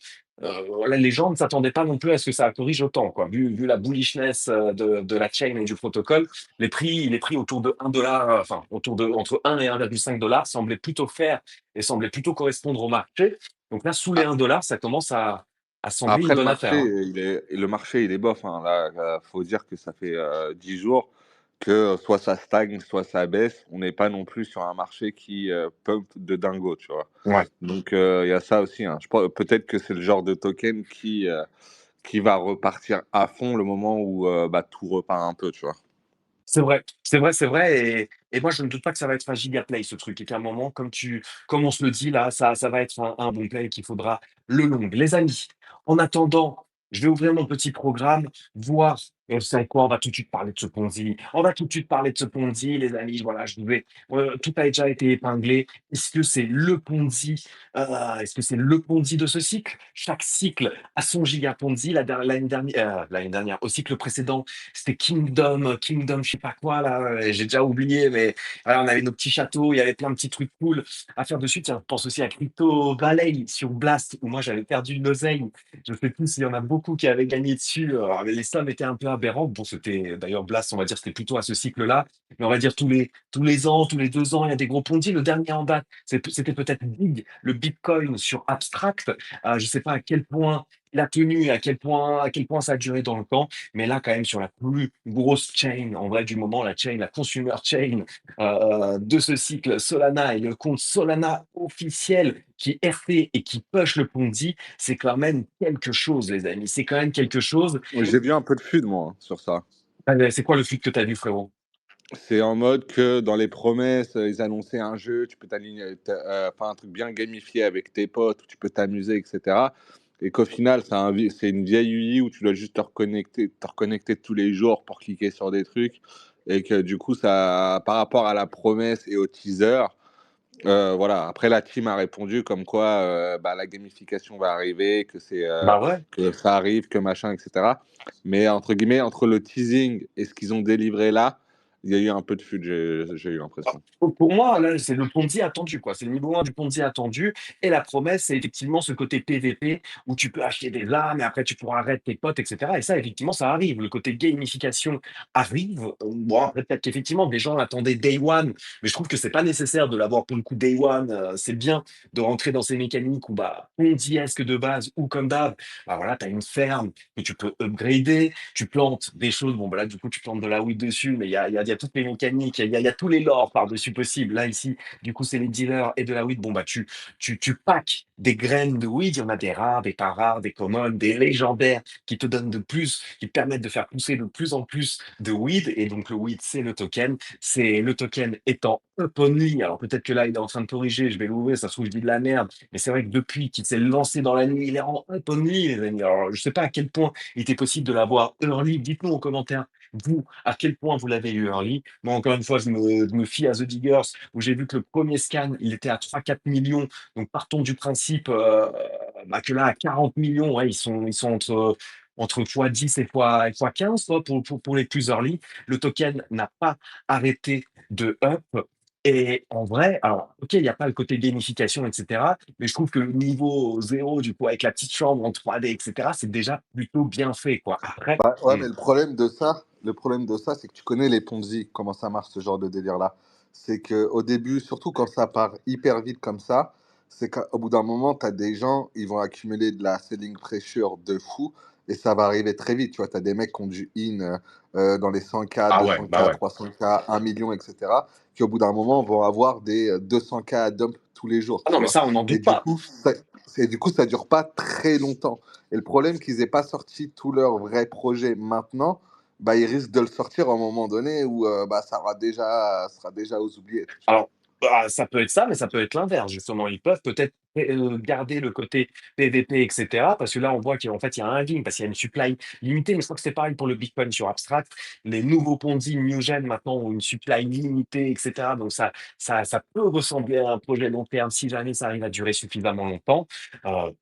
voilà, les gens ne s'attendaient pas non plus à ce que ça corrige autant, quoi. Vu la bullishness de la chain et du protocole, les prix autour de 1 $, enfin, entre 1 et 1,5 $ semblaient plutôt faire et semblaient plutôt correspondre au marché. Donc là, sous les Ah, 1 $, ça commence à sembler une après, bonne affaire, hein. le marché, il est bof, hein. Là, faut dire que ça fait 10 jours que soit ça stagne, soit ça baisse. On n'est pas non plus sur un marché qui pump de dingo, tu vois. Ouais. Donc, il y a ça aussi, hein. Peut-être que c'est le genre de token qui va repartir à fond le moment où bah, tout repart un peu, tu vois. C'est vrai, c'est vrai, c'est vrai et moi je ne doute pas que ça va être un giga play ce truc et qu'à un moment comme on se le dit là, ça va être un bon play et qu'il faudra le long. Les amis, en attendant, je vais ouvrir mon petit programme, voir et vous savez quoi? On va tout de suite parler de ce Ponzi. On va tout de suite parler de ce Ponzi, les amis. Voilà, tout a déjà été épinglé. Est-ce que c'est le Ponzi, est-ce que c'est le Ponzi de ce cycle? Chaque cycle a son giga Ponzi. L'année dernière, au cycle précédent, c'était Kingdom, je sais pas quoi là, j'ai déjà oublié, mais voilà, on avait nos petits châteaux, il y avait plein de petits trucs cool à faire dessus. Tiens, je pense aussi à Crypto Valley sur Blast, où moi j'avais perdu une oseille. Je sais plus s'il y en a beaucoup qui avaient gagné dessus. Alors, les sommes étaient un peu aberrantes. Bon, c'était d'ailleurs Blast, on va dire, c'était plutôt à ce cycle-là. Mais on va dire tous les ans, tous les 2 ans, il y a des gros pontis. Le dernier en date, c'était peut-être Big, le Bitcoin sur Abstract. Je sais pas à quel point il a tenu, à quel point ça a duré dans le temps. Mais là, quand même, sur la plus grosse chain, en vrai, du moment, la consumer chain de ce cycle, Solana et le compte Solana officiel qui est RT et qui push le Ponzi, c'est quand même quelque chose, les amis. C'est quand même quelque chose. J'ai vu un peu de FUD, moi, hein, sur ça. C'est quoi le feed que tu as vu, frérot? C'est en mode que dans les promesses, ils annonçaient un jeu, tu peux t'aligner, faire un truc bien gamifié avec tes potes, où tu peux t'amuser, etc. Et qu'au final, c'est une vieille UI où tu dois juste te reconnecter tous les jours pour cliquer sur des trucs. Et que du coup, ça, par rapport à la promesse et au teaser, voilà. Après, la team a répondu comme quoi bah, la gamification va arriver, Bah ouais. que ça arrive, que machin, etc. Mais entre guillemets, entre le teasing et ce qu'ils ont délivré là, il y a eu un peu de fuite, j'ai eu l'impression. Pour moi, là, c'est le Ponzi attendu, quoi. C'est le niveau 1 du Ponzi attendu et la promesse, c'est effectivement ce côté PVP où tu peux acheter des armes et après tu pourras raid tes potes et cetera et ça, effectivement, ça arrive. Le côté gamification arrive. Bon, après, peut-être qu'effectivement, des gens attendaient day one, mais je trouve que c'est pas nécessaire de l'avoir pour le coup day one. C'est bien de rentrer dans ces mécaniques où, bah, Ponziesque de base ou comme d'hab, bah, voilà, tu as une ferme que tu peux upgrader, tu plantes des choses. Bon, bah, là, du coup, tu plantes de la weed dessus, mais il y a toutes les mécaniques, il y a tous les lores par-dessus possible. Là, ici, du coup, c'est les dealers et de la weed. Bon, bah, tu packs des graines de weed. Il y en a des rares, des pas rares, des communs, des légendaires qui te donnent de plus, qui te permettent de faire pousser de plus en plus de weed. Et donc, le weed, c'est le token. C'est le token étant up only. Alors, peut-être que là, il est en train de corriger. Je vais l'ouvrir. Ça se trouve, je dis de la merde. Mais c'est vrai que depuis qu'il s'est lancé dans la nuit, il est en up only, les amis. Alors, je sais pas à quel point il était possible de l'avoir early. Dites-nous en commentaire, vous, à quel point vous l'avez eu early. Moi, encore une fois, je me fie à The Diggers, où j'ai vu que le premier scan, il était à 3-4 millions. Donc, partons du principe bah, que là, à 40 millions, ouais, ils sont entre x10 et x15 quoi, pour les plus early. Le token n'a pas arrêté de up. Et en vrai, alors, ok, il n'y a pas le côté gamification, etc. Mais je trouve que le niveau zéro, du coup, avec la petite chambre en 3D, etc., c'est déjà plutôt bien fait, quoi. Après, Bah, ouais, mais le problème de ça, c'est que tu connais les Ponzi, comment ça marche ce genre de délire-là. C'est que au début, surtout quand ça part hyper vite comme ça, c'est qu'au bout d'un moment, tu as des gens, ils vont accumuler de la selling pressure de fou et ça va arriver très vite. Tu vois, tu as des mecs qui ont du in dans les 100K, ah ouais, bah 200K, ouais. 300K, 1 million, etc., qui au bout d'un moment vont avoir des 200K à dump tous les jours, Ah tu non, mais vois. ça, on n'en Et doute du pas. coup, ça dure pas très longtemps. Et le problème qu'ils aient pas sorti tous leurs vrais projets maintenant, bah, ils risquent de le sortir à un moment donné où bah, ça sera déjà aux oubliettes, tu vois. Alors, bah, ça peut être ça, mais ça peut être l'inverse, justement. Ils peuvent peut-être garder le côté PVP, etc. Parce que là, on voit qu'en fait, il y a un halving, parce qu'il y a une supply limitée. Mais je crois que c'est pareil pour le Bitcoin sur Abstract. Les nouveaux Ponzi New Gen, maintenant, ont une supply limitée, etc. Donc, ça peut ressembler à un projet long terme si jamais ça arrive à durer suffisamment longtemps.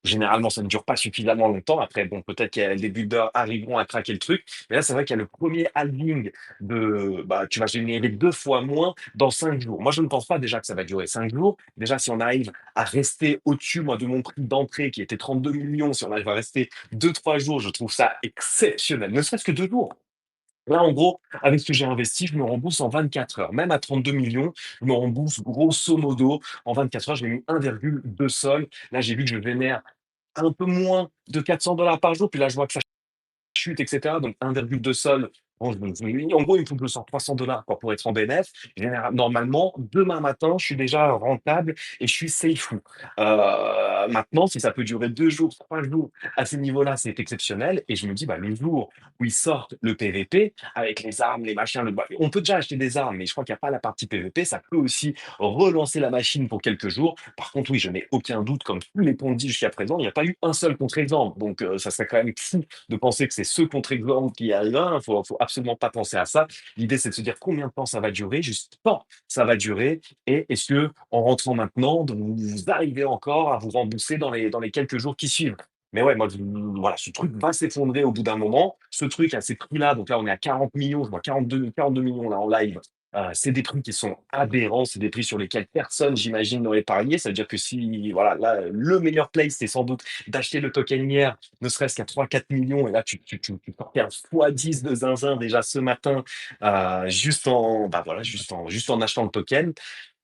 Généralement, ça ne dure pas suffisamment longtemps. Après, bon, peut-être que les builders arriveront à craquer le truc. Mais là, c'est vrai qu'il y a le premier halving bah, tu vas générer 2 fois moins dans 5 jours. Moi, je ne pense pas déjà que ça va durer 5 jours. Déjà, si on arrive à rester au-dessus, moi, de mon prix d'entrée qui était 32 millions, si on arrive à rester 2, 3 jours, je trouve ça exceptionnel. Ne serait-ce que 2 jours. Là, en gros, avec ce que j'ai investi, je me rembourse en 24 heures. Même à 32 millions, je me rembourse grosso modo en 24 heures. J'ai mis 1,2 sol. Là, j'ai vu que je vénère un peu moins de 400 $ par jour. Puis là, je vois que ça chute, etc. Donc 1,2 sol. Bon, en gros, il faut que je sorte 300 $ quoi, pour être en bénéf. Normalement, demain matin, je suis déjà rentable et je suis safe. Maintenant, si ça peut durer 2 jours, 3 jours à ce niveau-là, c'est exceptionnel. Et je me dis, bah, le jour où ils sortent le PVP, avec les armes, les machins, bah, on peut déjà acheter des armes, mais je crois qu'il n'y a pas la partie PVP. Ça peut aussi relancer la machine pour quelques jours. Par contre, oui, je n'ai aucun doute, comme tous les ponts jusqu'à présent, il n'y a pas eu un seul contre-exemple. Donc, ça serait quand même fou de penser que c'est ce contre-exemple qui arrive. Il faut absolument pas penser à ça. L'idée, c'est de se dire combien de temps ça va durer, juste quand ça va durer, et est-ce que en rentrant maintenant, donc, vous arrivez encore à vous rembourser dans les quelques jours qui suivent. Mais ouais, moi, voilà, ce truc va s'effondrer au bout d'un moment. Ce truc à ces prix-là, donc là, on est à 40 millions, je vois 42 millions là en live. C'est des prix qui sont aberrants, c'est des prix sur lesquels personne, j'imagine, n'aurait parié. Ça veut dire que si, voilà, là, le meilleur play, c'est sans doute d'acheter le token hier ne serait-ce qu'à 3-4 millions, et là, tu sortais un x10 de zinzin déjà ce matin, bah voilà, juste en achetant le token.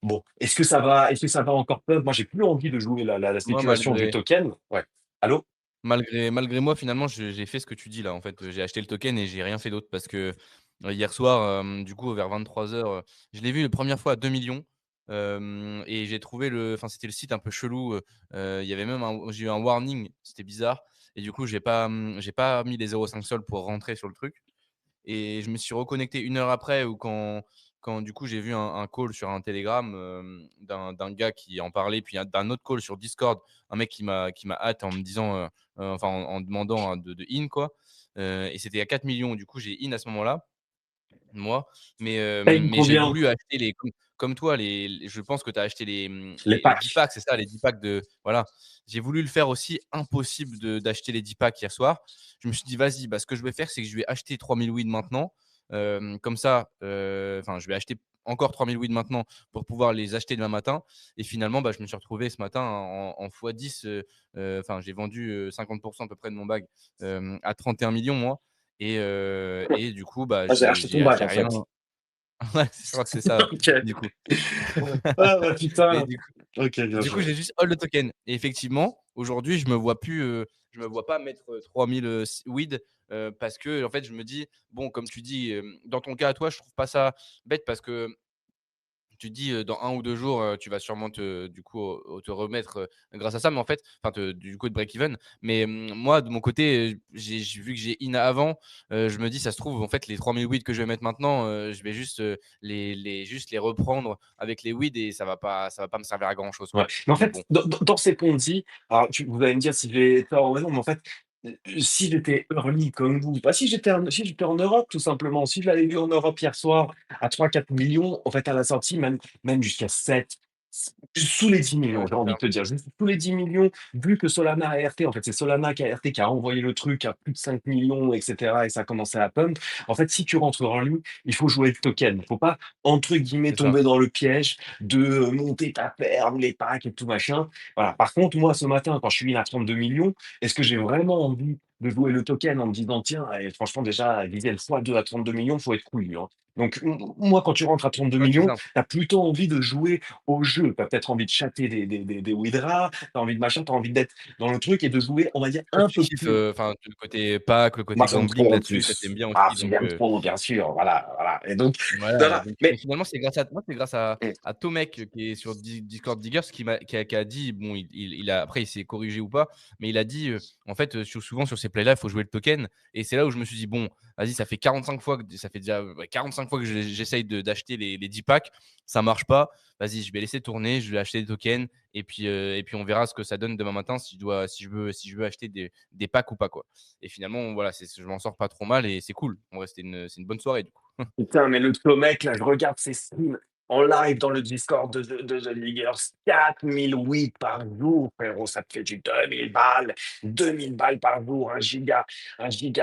Bon, est-ce que ça va encore pub? Moi, j'ai plus envie de jouer la Moi, spéculation du token. Ouais. Allô? malgré moi, finalement, j'ai fait ce que tu dis là. En fait, j'ai acheté le token et j'ai rien fait d'autre parce que, hier soir, du coup, vers 23:00, je l'ai vu la première fois à 2 millions. Et j'ai trouvé c'était le site un peu chelou, il y avait même j'ai eu un warning, c'était bizarre et du coup, j'ai pas mis les 0,5 sols pour rentrer sur le truc. Et je me suis reconnecté 1 heure après ou quand du coup j'ai vu un call sur un Telegram, d'un gars qui en parlait, puis d'un autre call sur Discord, un mec qui m'a hâte en me disant, enfin en demandant de in quoi, et c'était à 4 millions. Du coup j'ai in à ce moment-là, moi, mais Paye j'ai combien? voulu acheter comme toi je pense que tu as acheté Les les 10 packs. packs, c'est ça? Les 10 packs voilà. J'ai voulu le faire aussi, impossible d'acheter les 10 packs hier soir. Je me suis dit: «Vas-y, bah, ce que je vais faire, c'est que je vais acheter 3 000 weed maintenant, Comme ça, je vais acheter encore 3000 weed maintenant pour pouvoir les acheter demain matin. Et finalement, je me suis retrouvé ce matin en x10. J'ai vendu 50% à peu près de mon bag à 31 millions, moi. Et du coup, Ah, j'ai acheté ton bac j'ai en rien. fait. Ouais, je crois que c'est ça, OK. du coup. Ah bah, Mais putain. OK, bien du coup, joué. j'ai juste hold le token. Et effectivement, aujourd'hui, je me vois pas mettre 3000 weed parce que, en fait, je me dis, bon, comme tu dis, dans ton cas à toi, je trouve pas ça bête parce que tu te dis, dans 1 ou 2 jours, tu vas sûrement te remettre, grâce à ça, mais en fait, du coup, de break even. Mais, moi, de mon côté, j'ai vu que j'ai in avant, je me dis: «Ça se trouve, en fait, les 3000 weed que je vais mettre maintenant, je vais juste, les reprendre avec les weed et ça va pas me servir à grand chose, Ouais. quoi». Mais en Donc fait, bon. dans ces ponzi, alors vous allez me dire si j'ai tort ou raison, mais en fait, si j'étais early comme vous, si j'étais en Europe tout simplement, si je l'avais vu en Europe hier soir à 3 4 millions, en fait à la sortie même jusqu'à 7, sous les 10 millions, Ouais, j'ai c'est envie ça. de te dire, juste sous les 10 millions, vu que Solana a RT, en fait c'est Solana qui a RT, qui a envoyé le truc à plus de 5 millions, et cetera, et ça a commencé à pump. En fait, si tu rentres early, il faut jouer le token. Il faut pas, entre guillemets, C'est ça. tomber dans le piège de monter ta ferme, les packs et tout machin. Voilà. Par contre, moi, ce matin, quand je suis in à 32 millions, est-ce que j'ai vraiment envie de jouer le token en me disant, tiens, franchement, déjà, viser le x2 à 32 millions, faut être couillu, hein. Donc, moi, quand tu rentres à 32 Ouais, c'est millions, ça. tu as plutôt envie de jouer au jeu. Tu as peut-être envie de chatter des Widra, tu as envie de machin, tu as envie d'être dans le truc et de jouer, on va dire, Toi, un tu peu kiffes, plus. le côté pack, le Moi, côté j'aime gambling trop en là-dessus, ça t'aimes plus. bien Ah, aussi, donc j'aime trop, bien sûr. Voilà, voilà. Et donc, voilà. voilà. Donc Mais, et finalement, c'est grâce à mmh, Tomek qui est sur Discord Diggers qui a dit, bon, il a après il s'est corrigé ou pas, mais il a dit, en fait, souvent sur ces plays-là, il faut jouer le token. Et c'est là où je me suis dit: «Bon, vas-y, ça fait déjà, ouais, 45 fois que j'essaye d'acheter les 10 packs, ça marche pas. Vas-y, je vais laisser tourner, je vais acheter des tokens et puis on verra ce que ça donne demain matin si je veux acheter des packs ou pas, quoi». Et finalement, voilà, je m'en sors pas trop mal et c'est cool. En vrai, c'est une bonne soirée, du coup. putain, mais le mec, là, je regarde ses streams en live dans le Discord de The Leaguers. 4 008 par jour, frérot. Ça te fait du 2 000 balles. 2 000 balles par jour. Un giga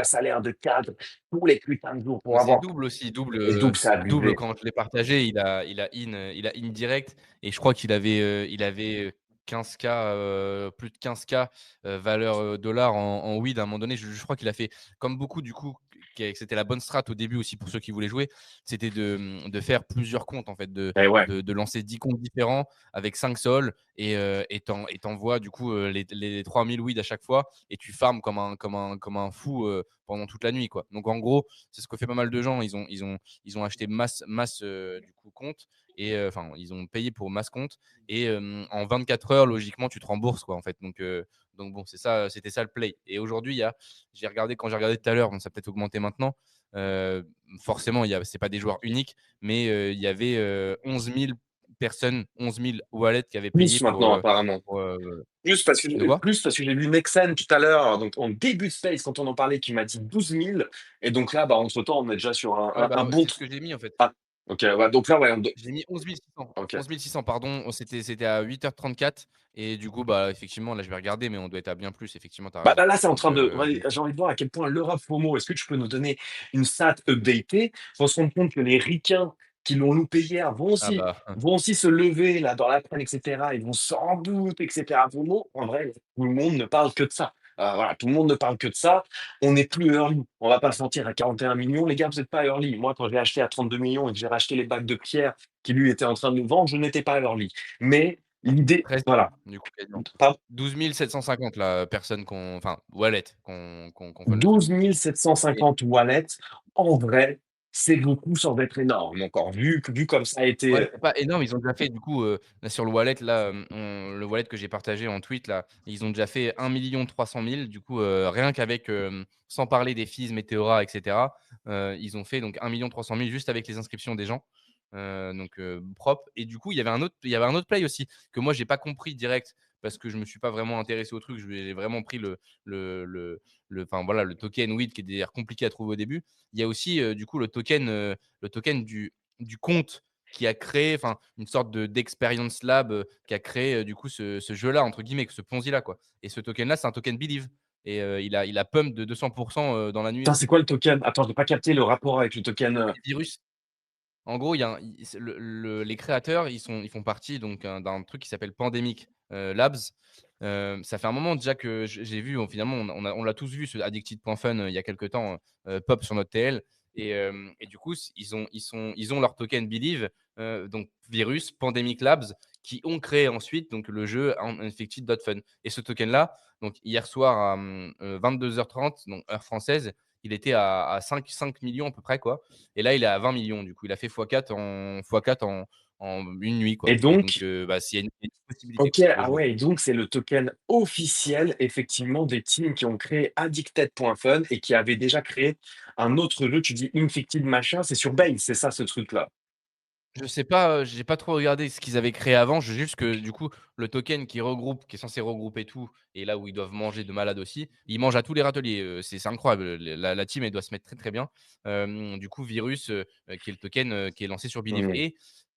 salaire de cadre tous les putains de jours pour Mais c'est avoir. double aussi, Et double, c'est double abusé. quand je l'ai partagé, il a in direct et je crois qu'il avait 15K, plus de 15K, valeur, dollars en weed à un moment donné. Je crois qu'il a fait comme beaucoup du coup, c'était la bonne strat au début aussi pour ceux qui voulaient jouer, c'était de faire plusieurs comptes en fait, de Et ouais. de de lancer 10 comptes différents avec 5 sols et t'envoies du coup, les 3000 weed à chaque fois et tu farmes comme un fou, pendant toute la nuit, quoi. Donc en gros, c'est ce que fait pas mal de gens. Ils ont acheté masse du coup compte et ils ont payé pour masse compte et en 24 heures, logiquement, tu te rembourses, quoi, en fait. Donc bon, c'était ça le play. Et aujourd'hui, quand j'ai regardé tout à l'heure, donc ça a peut-être augmenté maintenant. Forcément, c'est pas des joueurs uniques, mais il y avait 11 000 personnes, 11 000 wallets qui avaient payé Plus maintenant, apparemment. pour, de quoi? Plus parce que j'ai vu Nexen tout à l'heure, donc en début de space, quand on en parlait, qui m'a dit 12 000. Et donc là, bah, entre-temps, on est déjà sur Ouais, un bon. c'est ce que j'ai mis en fait. Ah, ok, ouais, donc là, ouais, J'ai mis 11 600. ok. 11 600, pardon. C'était à 8h34. Et du coup, effectivement, là, je vais regarder, mais on doit être à bien plus. Effectivement, tu as Bah, raison. là, c'est en Donc, train de. Ouais, j'ai envie de voir à quel point l'Europe FOMO, est-ce que tu peux nous donner une stat updatée? Faut se rendre compte que les ricains qui l'ont loupé hier ah bah, vont aussi se lever là dans l'après, etc. Ils vont sans doute, etc. FOMO, en vrai, tout le monde ne parle que de ça. Voilà, tout le monde ne parle que de ça. On n'est plus early. On va pas se mentir, à 41 millions, les gars, vous n'êtes pas early. Moi, quand j'ai acheté à 32 millions et que j'ai racheté les bacs de Pierre qui lui était en train de nous vendre, je n'étais pas early. Mais l'idée, 13 voilà. du coup, quasiment. Pardon. 12 750, là, personnes wallet qu'on fund le truc. 12 Et 750 wallets, en vrai, c'est beaucoup sans être énorme encore, vu comme ça a été, ouais, c'est pas énorme. Ils ont déjà fait, du coup, là, sur le wallet, là, le wallet que j'ai partagé en tweet, là, ils ont déjà fait 1 300 000. Du coup, rien qu'avec, sans parler des fees, Météora, etc., ils ont fait donc 1 300 000 juste avec les inscriptions des gens. Propre. Et du coup, il y avait un autre play aussi que moi, j'ai pas compris direct parce que je me suis pas vraiment intéressé au truc. J'ai vraiment pris le token WID qui est d'ailleurs compliqué à trouver au début. Il y a aussi, du coup, le token du compte qui a créé, une sorte d'experience lab qui a créé du coup ce jeu-là, entre guillemets, ce Ponzi-là, quoi. Et ce token-là, c'est un token Believe. et il a pump de 200% dans la nuit Putain, et c'est tout. quoi le token? Attends, j'ai pas capté le rapport avec le token, C'est Virus. En gros, il y a un il c'est les créateurs, ils font partie donc d'un truc qui s'appelle Pandemic Labs. Ça fait un moment déjà que j'ai vu, finalement, on l'a tous vu ce Addicted.fun, il y a quelque temps, pop sur notre TL et du coup, ils ont leur token Believe, donc Virus, Pandemic Labs, qui ont créé ensuite donc le jeu Infected.fun et ce token-là, donc hier soir à, 22:30, donc heure française, il était à 5 millions à peu près, quoi, et là, il est à 20 millions du coup. Il a fait x4 en une nuit, et quoi, et donc donc bah, s'il y a une possibilité OK, pour ah jouer. ouais, et donc c'est le token officiel effectivement des teams qui ont créé Addicted.fun et qui avaient déjà créé un autre jeu, tu dis Infected machin, c'est sur Base, c'est ça ce truc-là? Je sais pas, j'ai pas trop regardé ce qu'ils avaient créé avant. Je sais juste que du coup, le token qui est censé regrouper tout et là où ils doivent manger de malade aussi, ils mangent à tous les râteliers, c'est incroyable. La team, elle doit se mettre très, très bien. Du coup, Virus, qui est le token, qui est lancé sur Believe Mmh. et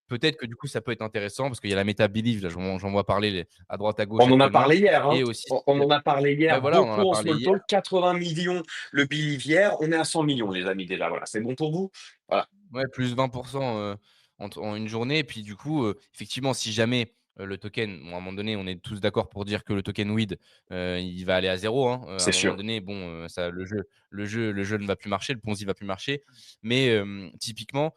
peut-être que du coup, ça peut être intéressant parce qu'il y a la méta Believe, là, j'en vois parler à droite à gauche On en a actuellement parlé hier, hein. et aussi On en a parlé ouais, hier voilà, on en a beaucoup en parlé small hier. talk, 80 millions le Bilivière, on est à 100 millions les amis déjà, voilà, c'est bon pour vous? Voilà. Ouais, plus 20 en une journée et puis du coup, effectivement, si jamais, le token bon, à un moment donné, on est tous d'accord pour dire que le token weed, il va aller à zéro, hein. À C'est un moment sûr. donné, bon, ça le jeu ne va plus marcher, le Ponzi va plus marcher. Mais, typiquement,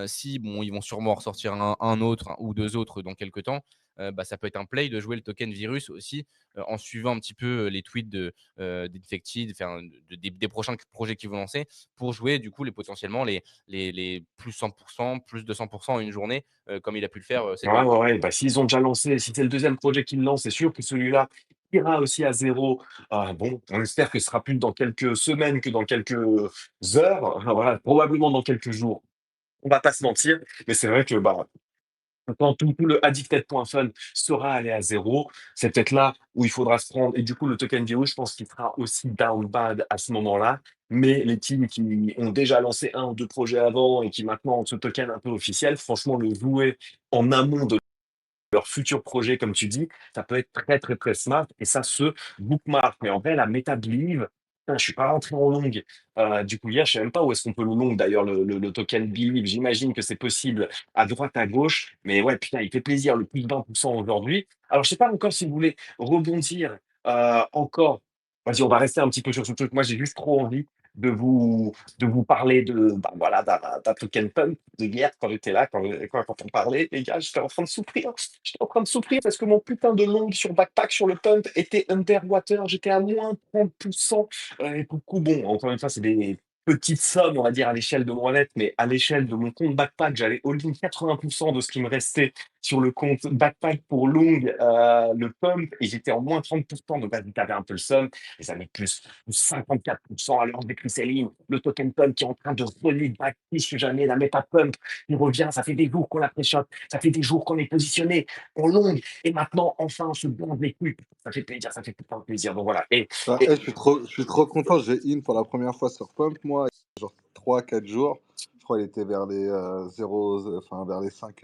si bon, ils vont sûrement en ressortir un autre ou 2 autres dans quelque temps, bah, ça peut être un play de jouer le token virus aussi, en suivant un petit peu, les tweets d'Infected, enfin des prochains projets qu'ils vont lancer pour jouer du coup potentiellement les plus 100%, plus 200% en une journée, comme il a pu le faire, cette Ouais, nuit, ouais, quoi. ouais, bah, s'ils ont déjà lancé, si c'est le deuxième projet qu'ils lancent, c'est sûr que celui-là ira aussi à zéro. Ah bon, on espère que ce sera plus dans quelques semaines que dans quelques heures, voilà, probablement dans quelques jours. On va pas se mentir, mais c'est vrai que, bah, quand tout le addicted.fun sera allé à zéro, c'est peut-être là où il faudra se prendre et du coup le token virus, je pense qu'il sera aussi down bad à ce moment-là. Mais les teams qui ont déjà lancé un ou 2 projets avant et qui maintenant ont ce token un peu officiel, franchement le jouer en amont de leur futur projet, comme tu dis, ça peut être très, très, très smart et ça se bookmark. Mais en vrai, la méta Believe, putain, je suis pas rentré en long. Du coup, hier, je sais même pas où est-ce qu'on peut le long d'ailleurs, le token Believe. J'imagine que c'est possible à droite, à gauche. Mais ouais, putain, il fait plaisir, le plus de 20% aujourd'hui. Alors, je sais pas encore si vous voulez rebondir encore. Vas-y, on va rester un petit peu sur ce truc. Moi, j'ai juste trop envie de vous, de vous parler de, bah, voilà, d'un token pump de hier quand j'étais là, quand on parlait. Les gars, j'étais en train de souffrir. J'étais en train de souffrir parce que mon putain de long sur backpack sur le pump était underwater. J'étais à moins 30%. Et du coup, bon, encore une fois, c'est des petites sommes, on va dire, à l'échelle de mon wallet, mais à l'échelle de mon compte backpack, j'avais all-in 80% de ce qui me restait sur le compte backpack pour long, le pump, et j'étais en moins 30%. Donc, vas-y, t'avais un peu le somme. Et ça met plus 54% à l'heure des Céline. Le token pump qui est en train de voler back, si jamais la méta pump, il revient. Ça fait des jours qu'on la pré-shot. Ça fait des jours qu'on est positionné en longue et maintenant, enfin, on se bande les couilles. Ça fait plaisir, ça fait tout le temps plaisir. Donc voilà. Ah, Et je suis trop content. J'ai in pour la première fois sur Pump, moi, il y a genre 3-4 jours. Je crois qu'il était vers les 0, enfin vers les 5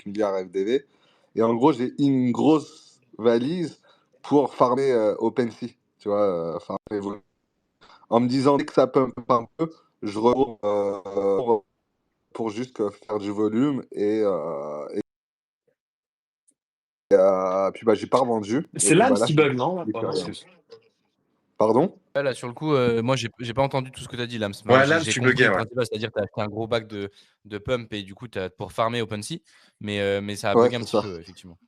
milliards FDV. Et en gros, j'ai in une grosse valise pour farmer OpenSea. Tu vois, en me disant dès que ça pump un peu, je re pour juste faire du volume puis bah j'ai pas revendu et c'est puis l'âme bah là qui je suis bug, non? plus Ouais, non, rien. excuse. Pardon? Ouais, là, sur le coup, moi, j'ai pas entendu tout ce que tu as dit, Lams. Enfin, Ouais, j'ai l'âme, j'ai tu compris buguais, le ouais. principal, c'est-à-dire que tu as acheté un gros bac de pump et du coup, tu pour farmer OpenSea, mais ça a Ouais, bugué un c'est petit ça. peu, effectivement.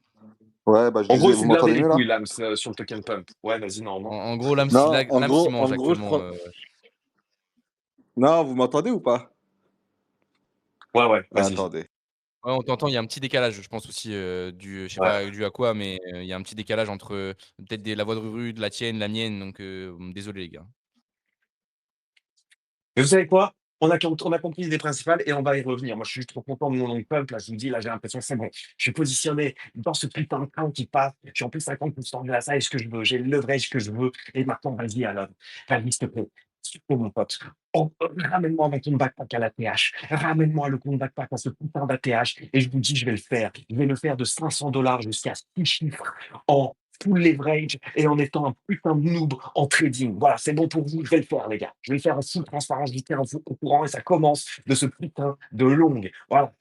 Ouais, bah je En gros, disais, il vous s'est blindé m'entendez les mieux là? couilles, l'âme, sur le token pump. Ouais, vas-y, En normalement. en gros, Lams, Non, lag Lams, il mange en gros, je actuellement, prends. Non, vous m'entendez ou pas? Ouais, ouais, Ah, vas-y. attendez. Ouais, on t'entend, il y a un petit décalage, je pense aussi, je sais Ouais. pas dû à quoi, mais il y a un petit décalage entre, peut-être la voix de Ruru, de la tienne, la mienne, donc désolé les gars. Mais vous savez quoi? On a compris l'idée principale et on va y revenir. Moi, je suis juste trop content de mon long pump. Là, je vous dis, là, j'ai l'impression que c'est bon. Je suis positionné dans ce putain de train qui passe. Je suis en plus 50% de la size que je veux. J'ai le leverage que je veux. Et maintenant, vas-y, alors. Vas-y, s'il te plaît. S'il te plaît, mon pote. Ramène-moi mon compte backpack à l'ATH. Ramène-moi le compte backpack à ce putain d'ATH. Et je vous dis, je vais le faire. Je vais le faire de 500 $ jusqu'à 6 chiffres en full leverage et en étant un putain de noob en trading. Voilà, c'est bon pour vous, je vais le faire, les gars. Je vais le faire en full transparence, je vais faire au courant et ça commence de ce putain de longue. Voilà.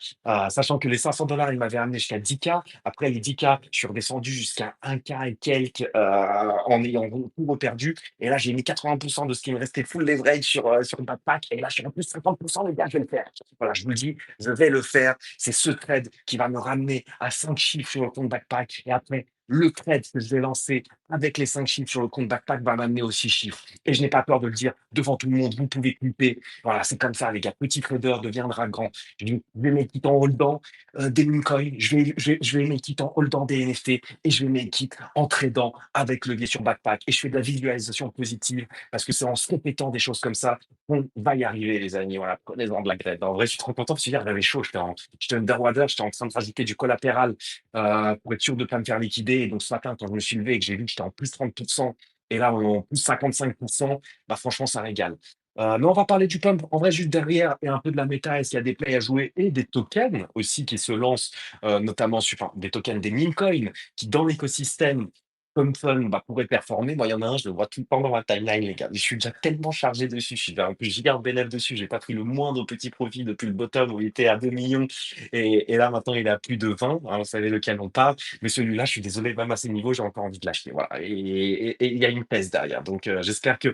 Sachant que les 500 dollars, ils m'avaient amené jusqu'à 10K. Après les 10K, je suis redescendu jusqu'à 1K et quelques en ayant tout reperdu. Et là, j'ai mis 80% de ce qui me restait full leverage sur le backpack. Et là, je suis en plus 50%, les gars, je vais le faire. Voilà, je vous le dis, je vais le faire. C'est ce trade qui va me ramener à 5 chiffres sur le compte backpack. Et après, le trade que je vais lancer avec les 5 chiffres sur le compte backpack va m'amener aux 6 chiffres. Et je n'ai pas peur de le dire devant tout le monde. Vous pouvez clipper. Voilà, c'est comme ça, les gars. Petit trader deviendra grand. Je vais make it en holdant des meme coins. Je vais make it en holdant des NFT. Et je vais make it en tradant avec levier sur backpack. Et je fais de la visualisation positive parce que c'est en se répétant des choses comme ça qu'on va y arriver, les amis. Voilà, prenez-en de la graine. En vrai, je suis trop content parce que hier, j'avais chaud. J'étais underwater, j'étais en train de rajouter du collatéral pour être sûr de ne pas me faire liquider. Et donc, ce matin, quand je me suis levé et que j'ai vu que j'étais en plus 30%, et là, on est en plus 55%, bah, franchement, ça régale. Mais on va parler du pump. En vrai, juste derrière, et un peu de la méta, est-ce qu'il y a des plays à jouer et des tokens aussi qui se lancent, notamment sur enfin, des tokens, des meme coins qui, dans l'écosystème, comme fun, bah, pourraient performer. Moi, il y en a un, je le vois tout le temps dans ma timeline, les gars. Je suis déjà tellement chargé dessus. Je suis déjà un peu giga bénéf dessus. J'ai pas pris le moindre petit profit depuis le bottom où il était à 2 millions. Et là, maintenant, il est à plus de 20. Alors, vous savez lequel on parle. Mais celui-là, je suis désolé, même à ces niveaux, j'ai encore envie de l'acheter. Voilà. Et il y a une pèse derrière. Donc, j'espère que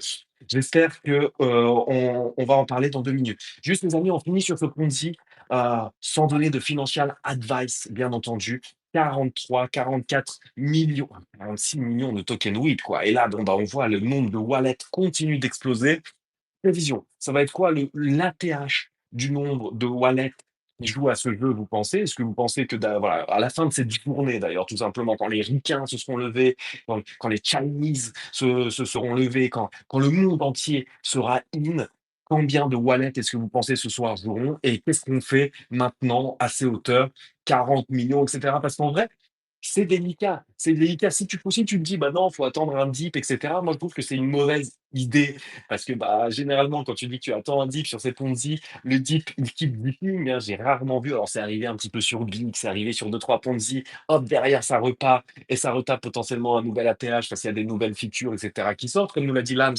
on va en parler dans 2 minutes. Juste, les amis, on finit sur ce Ponzi, sans donner de financial advice, bien entendu. 43, 44 millions, 46 millions de tokens WIT, quoi. Et là, bon, bah, on voit le nombre de wallets continue d'exploser. Prévision, ça va être quoi l'ATH du nombre de wallets qui jouent à ce jeu, vous pensez? Est-ce que vous pensez que voilà, à la fin de cette journée, d'ailleurs, tout simplement, quand les Ricains se seront levés, quand les Chinese se seront levés, quand le monde entier sera in, combien de wallets est-ce que vous pensez ce soir joueront? Et qu'est-ce qu'on fait maintenant à ces hauteurs, 40 millions, etc. Parce qu'en vrai, c'est délicat. C'est délicat. Si tu te dis, bah non, il faut attendre un dip, etc. Moi, je trouve que c'est une mauvaise idée. Parce que bah, généralement, quand tu dis que tu attends un dip sur ces Ponzi, le dip, il keep dipping, hein. J'ai rarement vu. Alors, c'est arrivé un petit peu sur Blink, c'est arrivé sur deux trois Ponzi. Hop, derrière, ça repart. Et ça retape potentiellement un nouvel ATH parce qu'il y a des nouvelles features, etc. qui sortent, comme nous l'a dit Lams.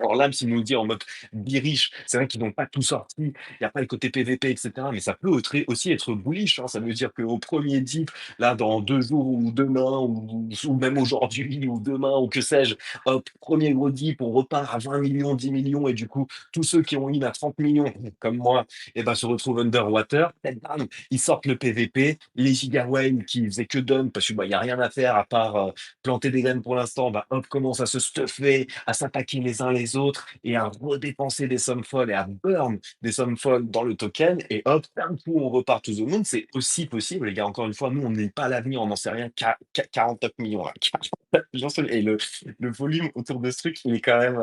Alors là, s'il nous le dit en mode be riche, c'est vrai qu'ils n'ont pas tout sorti, il n'y a pas le côté PVP, etc. Mais ça peut aussi être bullish, hein. Ça veut dire qu'au premier dip, là, dans 2 jours ou demain, ou même aujourd'hui, ou demain, ou que sais-je, hop, premier gros dip, on repart à 20 millions, 10 millions, et du coup, tous ceux qui ont in à 30 millions, comme moi, eh ben, se retrouvent underwater. Peut-être, bam, ils sortent le PVP, les gigaway qui faisaient que dump, parce qu'il n'y a rien à faire à part planter des graines pour l'instant, bah, hop, commence à se stuffer, à s'attaquer les uns les autres et à redépenser des sommes folles et à burn des sommes folles dans le token. Et hop, d'un coup, on repart tout au monde. C'est aussi possible, les gars. Encore une fois, nous, on n'est pas l'avenir, on n'en sait rien. 49 millions, là. 49 millions et le volume autour de ce truc, il est quand même.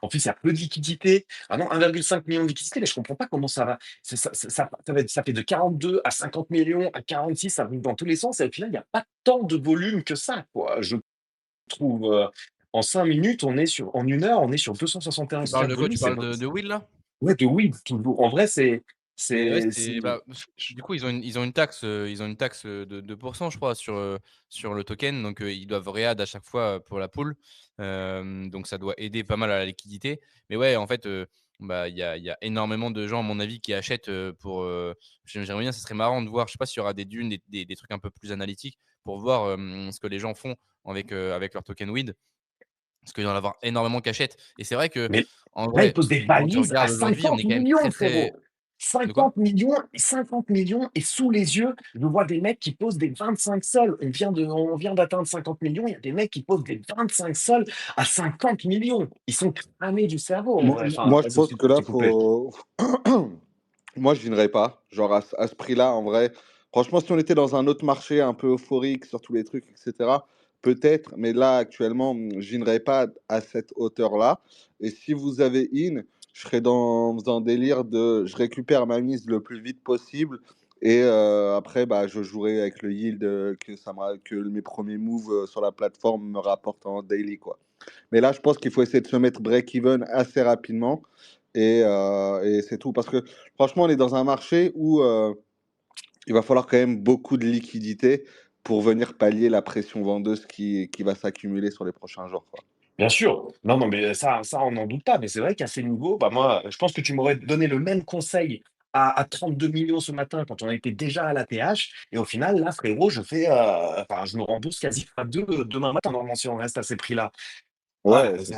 En plus, il y a peu de liquidité. Ah non, 1,5 million de liquidité, mais je comprends pas comment ça va. Ça fait de 42 à 50 millions à 46, ça arrive dans tous les sens. Et au final, il n'y a pas tant de volume que ça, quoi. Je trouve, en 5 minutes, en 1 heure, on est sur Tu 271 parles K de de quoi? volume. Tu parles de Will là? Ouais, de weed, toujours. En vrai, Mais ouais, c'est, bah, du coup, ils ont une taxe, de 2 je crois sur le token, donc ils doivent réadd à chaque fois, pour la pool. Donc ça doit aider pas mal à la liquidité. Mais ouais, en fait, bah, il y a énormément de gens, à mon avis, qui achètent, j'aimerais bien, ça serait marrant de voir, je sais pas s'il y aura des dunes, des trucs un peu plus analytiques pour voir, ce que les gens font avec leur token weed. Parce qu'il doit y en avoir énormément qui achètent et c'est vrai que mais en là, ils vrai, posent des quand tu valises à regardes aujourd'hui, on 50 est quand même millions, très, très frérot. de quoi? 50 millions, et sous les yeux, je vois des mecs qui posent des 25 sols. On vient d'atteindre 50 millions. Il y a des mecs qui posent des 25 sols à 50 millions. Ils sont cramés du cerveau, en Moi, vrai. Enfin, moi, je vas-y, pense que je là, t'ai coupé. faut. Moi, je viendrais pas. Genre, à ce prix-là, en vrai. Franchement, si on était dans un autre marché un peu euphorique sur tous les trucs, etc., peut-être. Mais là, actuellement, je viendrais pas à cette hauteur-là. Et si vous avez in, je serais dans un délire de. Je récupère ma mise le plus vite possible. Et après, bah, je jouerai avec le yield que mes premiers moves sur la plateforme me rapportent en daily, quoi. Mais là, je pense qu'il faut essayer de se mettre break-even assez rapidement. Et c'est tout. Parce que franchement, on est dans un marché où il va falloir quand même beaucoup de liquidité pour venir pallier la pression vendeuse qui va s'accumuler sur les prochains jours, quoi. Bien sûr. Non, non, mais ça, on n'en doute pas. Mais c'est vrai qu'à ces niveaux, bah, moi, je pense que tu m'aurais donné le même conseil à 32 millions ce matin quand on était déjà à la l'ATH. Et au final, là, frérot, enfin, je me rembourse quasi à deux demain matin, normalement, si on reste à ces prix-là. Ah, Ouais, si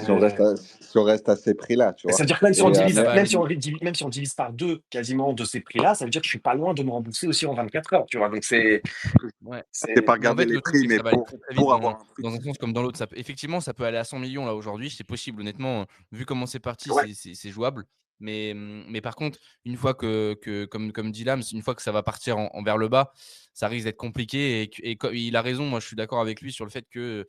on reste à ces prix-là, tu vois. ça veut dire que même si on Et, Et divise, ça va même aller. si on divise, même si on divise par deux quasiment de ces prix-là, ça veut dire que je suis pas loin de me rembourser aussi en 24 heures, tu vois. Donc Ouais. c'est pas Mais en regarder fait, les le truc, prix, c'est que mais ça va aller très, très vite pour avoir un truc. dans un sens comme dans l'autre. Effectivement, ça peut aller à 100 millions là aujourd'hui, c'est possible. Honnêtement, vu comment c'est parti, ouais. c'est jouable. Mais par contre, une fois comme dit Lams, une fois que ça va partir vers le bas, ça risque d'être compliqué. Il a raison, moi je suis d'accord avec lui sur le fait que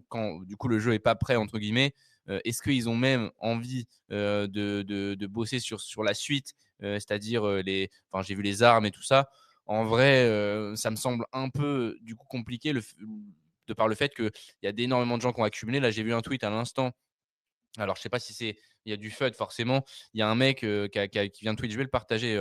quand du coup le jeu est pas prêt, entre guillemets, est-ce qu'ils ont même envie de bosser sur la suite, c'est-à-dire enfin, j'ai vu les armes et tout ça. En vrai, ça me semble un peu du coup compliqué de par le fait qu'il y a énormément de gens qui ont accumulé. Là, j'ai vu un tweet à l'instant. Alors, je sais pas si il y a du FUD forcément. Il y a un mec qui vient de tweet. Je vais le partager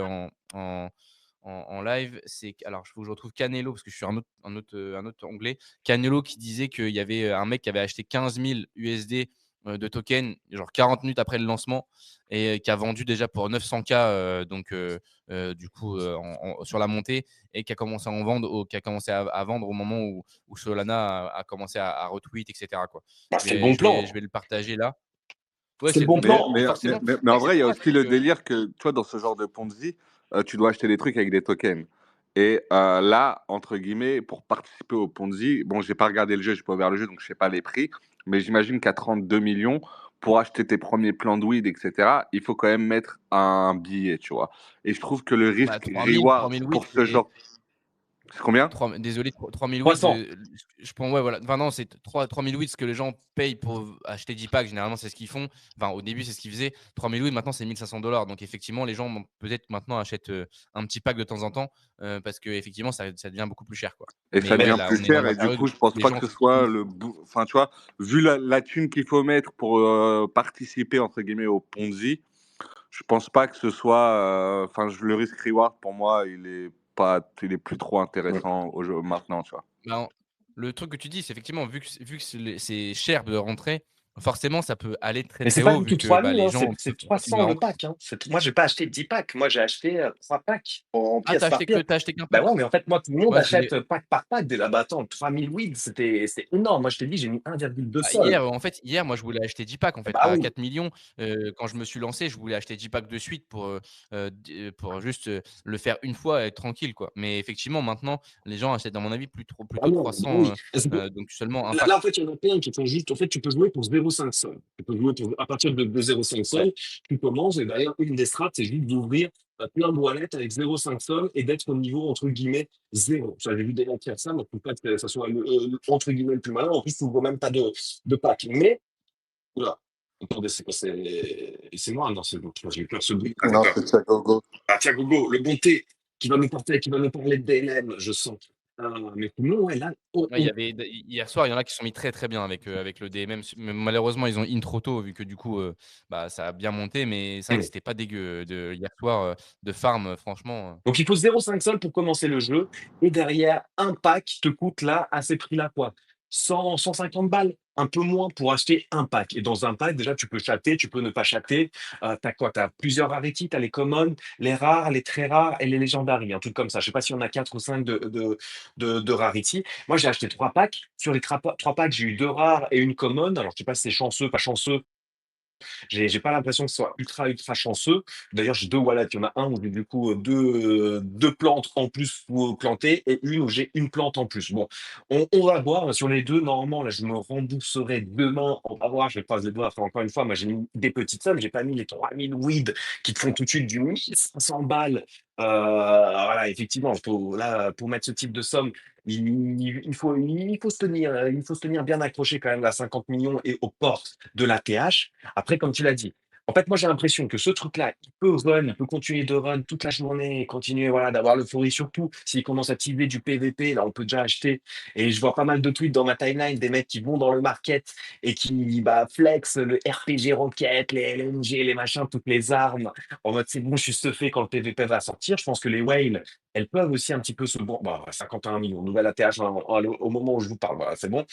en live. Alors, il faut que je retrouve Canelo parce que je suis un autre onglet. Canelo qui disait qu'il y avait un mec qui avait acheté 15 000 USD de tokens, genre 40 minutes après le lancement, et qui a vendu déjà pour 900K, donc du coup sur la montée, et qui a commencé à en vendre, qui a commencé à vendre au moment où Solana a commencé à retweet, etc., quoi. Bah, Je c'était le vais, bon je vais, je plan. vais le partager là. Ouais, C'est le bon Mais, plan. mais, mais, forcément. mais- mais En en fait, c'est vrai, il y pour a ça que aussi le je délire que, tu vois, dans ce genre de Ponzi, tu dois acheter des trucs avec des tokens. Et là, entre guillemets, pour participer au Ponzi, bon, j'ai pas regardé le jeu, j'ai pas ouvert le jeu, donc je sais pas les prix, mais j'imagine qu'à 32 millions, pour acheter tes premiers plans de weed, etc., il faut quand même mettre un billet, tu vois. Et je trouve que le bah, risque 3 reward 000 pour weed, ce genre. C'est combien? Désolé, 3000 weeds, 300. je pense, ouais, voilà. Enfin, non, c'est 3000 weeds, ce que les gens payent pour acheter 10 packs. Généralement, c'est ce qu'ils font. Enfin, au début, c'est ce qu'ils faisaient. 3000 weeds, maintenant, c'est 1 500 $. Donc, effectivement, les gens peut-être maintenant achètent un petit pack de temps en temps parce que, effectivement, ça devient beaucoup plus cher, quoi. Et Mais ça ouais, devient là, plus on est dans cher, la et du période coup, où je pense les pas que gens ce soit Enfin, tu vois, vu la thune qu'il faut mettre pour participer, entre guillemets, au Ponzi, je pense pas que ce soit. Enfin, le risque-reward, pour moi, il est plus trop intéressant au jeu maintenant, tu vois. bah, le truc que tu dis, c'est effectivement, vu que c'est cher de rentrer, forcément, ça peut aller très, Mais c'est très pas haut du vu tout que 3000, les hein, gens c'est peuvent continuer 300 à le rentrer. pack, hein. Moi, j'ai pas acheté 10 packs. Moi, j'ai acheté 3 packs en Ah, pièce par pièce. t'as acheté qu'un Ben pack? ouais, mais en fait, moi, tout le monde Ouais, achète pack par pack. Ah bah attends, 3000 weeds, c'était énorme. Moi, je t'ai dit, j'ai mis 1,2 bah, sol. hier, moi, je voulais acheter 10 packs, en fait, Bah à oui. 4 millions. Quand je me suis lancé, je voulais acheter 10 packs de suite pour juste le faire une fois et être tranquille, quoi. Mais effectivement, maintenant, les gens achètent, à mon avis, Ah plutôt non, bah 300, oui. Parce que donc seulement un là, en pack. fait, il y en a plein qui font juste. En fait, tu peux jouer pour 0,5 sol. Tu peux jouer à partir de 0,5 Ouais. sol. Tu commences, et d'ailleurs, une des strats, c'est juste d'ouvrir plein de wallets avec 0,5 sol et d'être au niveau, entre guillemets, zéro. J'avais vu des gens faire ça, mais il ne faut pas que ça soit, entre guillemets, le plus malin. En plus, tu n'ouvres même pas de pack. Mais, oula, attendez, c'est quoi? C'est moi? Non, c'est bon. J'ai eu peur ce bruit. Ah, Non, d'accord. c'est Tiago. Ah, tiens, Gogo, le bon thé qui va nous parler de DLM, je sens. Mais sinon, ouais, là, Ouais, hier soir, il y en a qui se sont mis très, très bien avec le DMM. Mais malheureusement, ils ont in trop tôt vu que du coup, bah, ça a bien monté. Mais c'est vrai que c'était pas dégueu de hier soir, de farm, franchement. donc il faut 0,5 sol pour commencer le jeu. Et derrière, un pack te coûte là, à ces prix-là, quoi. 150 balles, un peu moins pour acheter un pack. Et dans un pack, déjà, tu peux chatter, tu peux ne pas chatter. T'as quoi? T'as plusieurs rarities, t'as les commons, les rares, les très rares et les legendaries, un truc comme ça. Je sais pas si on a 4 ou 5 de rarities. Moi, j'ai acheté 3 packs. Sur les 3 packs, j'ai eu 2 rares et une common. Alors, je sais pas si c'est chanceux, pas chanceux. J'ai pas l'impression que ce soit ultra, ultra chanceux. D'ailleurs, j'ai 2 wallets. Il y en a un où j'ai du coup, 2 plantes en plus pour planter et une où j'ai une plante en plus. Bon, on va voir sur les 2. Normalement, là, je me rembourserai demain. On va voir, je croise les doigts. Enfin, encore une fois, moi, j'ai mis des petites sommes. J'ai pas mis les 3000 weed qui te font tout de suite du 1 500 balles. Voilà, effectivement, pour mettre ce type de somme, il faut se tenir, il faut se tenir bien accroché quand même à 50 millions et aux portes de la l'ATH. Après, comme tu l'as dit, en fait, moi, j'ai l'impression que ce truc-là, il peut continuer de run toute la journée et continuer, voilà, d'avoir l'euphorie, surtout s'il commence à teaser du PVP, là, on peut déjà acheter. Et je vois pas mal de tweets dans ma timeline des mecs qui vont dans le market et qui, bah, flex le RPG Rocket, les LMG, les machins, toutes les armes, en mode c'est bon, je suis stuffé quand le PVP va sortir. Je pense que les whales elles peuvent aussi un petit peu se bon, bah, 51 millions, nouvelle ATH au moment où je vous parle, voilà, c'est bon.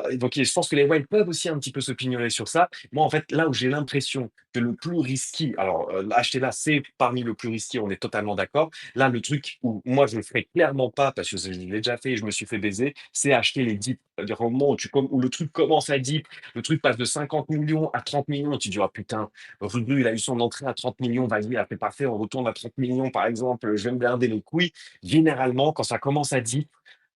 Et donc je pense que les whales peuvent aussi un petit peu se pignoler sur ça. Moi, en fait, là où j'ai l'impression que le plus risqué, alors acheter là, c'est parmi le plus risqué, on est totalement d'accord. Là, le truc où moi je ne le ferai clairement pas, parce que je l'ai déjà fait et je me suis fait baiser, c'est acheter les dips. C'est-à-dire au moment où, où le truc commence à dip, le truc passe de 50 millions à 30 millions, tu te dis, ah putain, Rudu, il a eu son entrée à 30 millions, vas-y, il a fait parfait, on retourne à 30 millions par exemple, je vais me blinder les couilles. Généralement, quand ça commence à dip,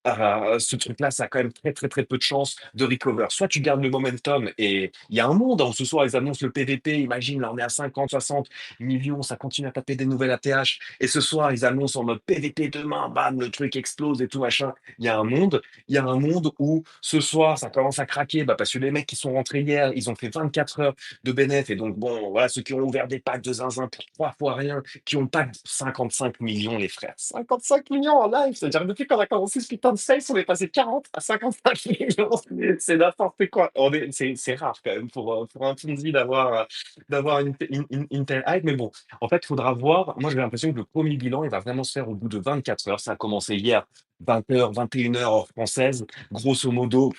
ce truc-là, ça a quand même très, très, très peu de chances de recover. Soit tu gardes le momentum et il y a un monde, hein, ce soir, ils annoncent le PVP, imagine, là, on est à 50, 60 millions, ça continue à taper des nouvelles ATH. Et ce soir, ils annoncent en mode PVP demain, bam, le truc explose et tout, machin. Il y a un monde, il y a un monde où ce soir, ça commence à craquer, bah, parce que les mecs qui sont rentrés hier, ils ont fait 24 heures de bénéf. Et donc, bon, voilà, ceux qui ont ouvert des packs de zinzin pour 3 fois rien, qui ont pas 55 millions, les frères. 55 millions en live, c'est-à-dire que depuis qu'on a commencé ce putain de sales, on est passé de 40 à 55 millions. C'est n'importe quoi. C'est rare quand même pour un Ponzi d'avoir une telle hype. Mais bon, en fait, il faudra voir. Moi, j'ai l'impression que le premier bilan, il va vraiment se faire au bout de 24 heures. Ça a commencé hier, 20 h, 21 h heure française. Grosso modo,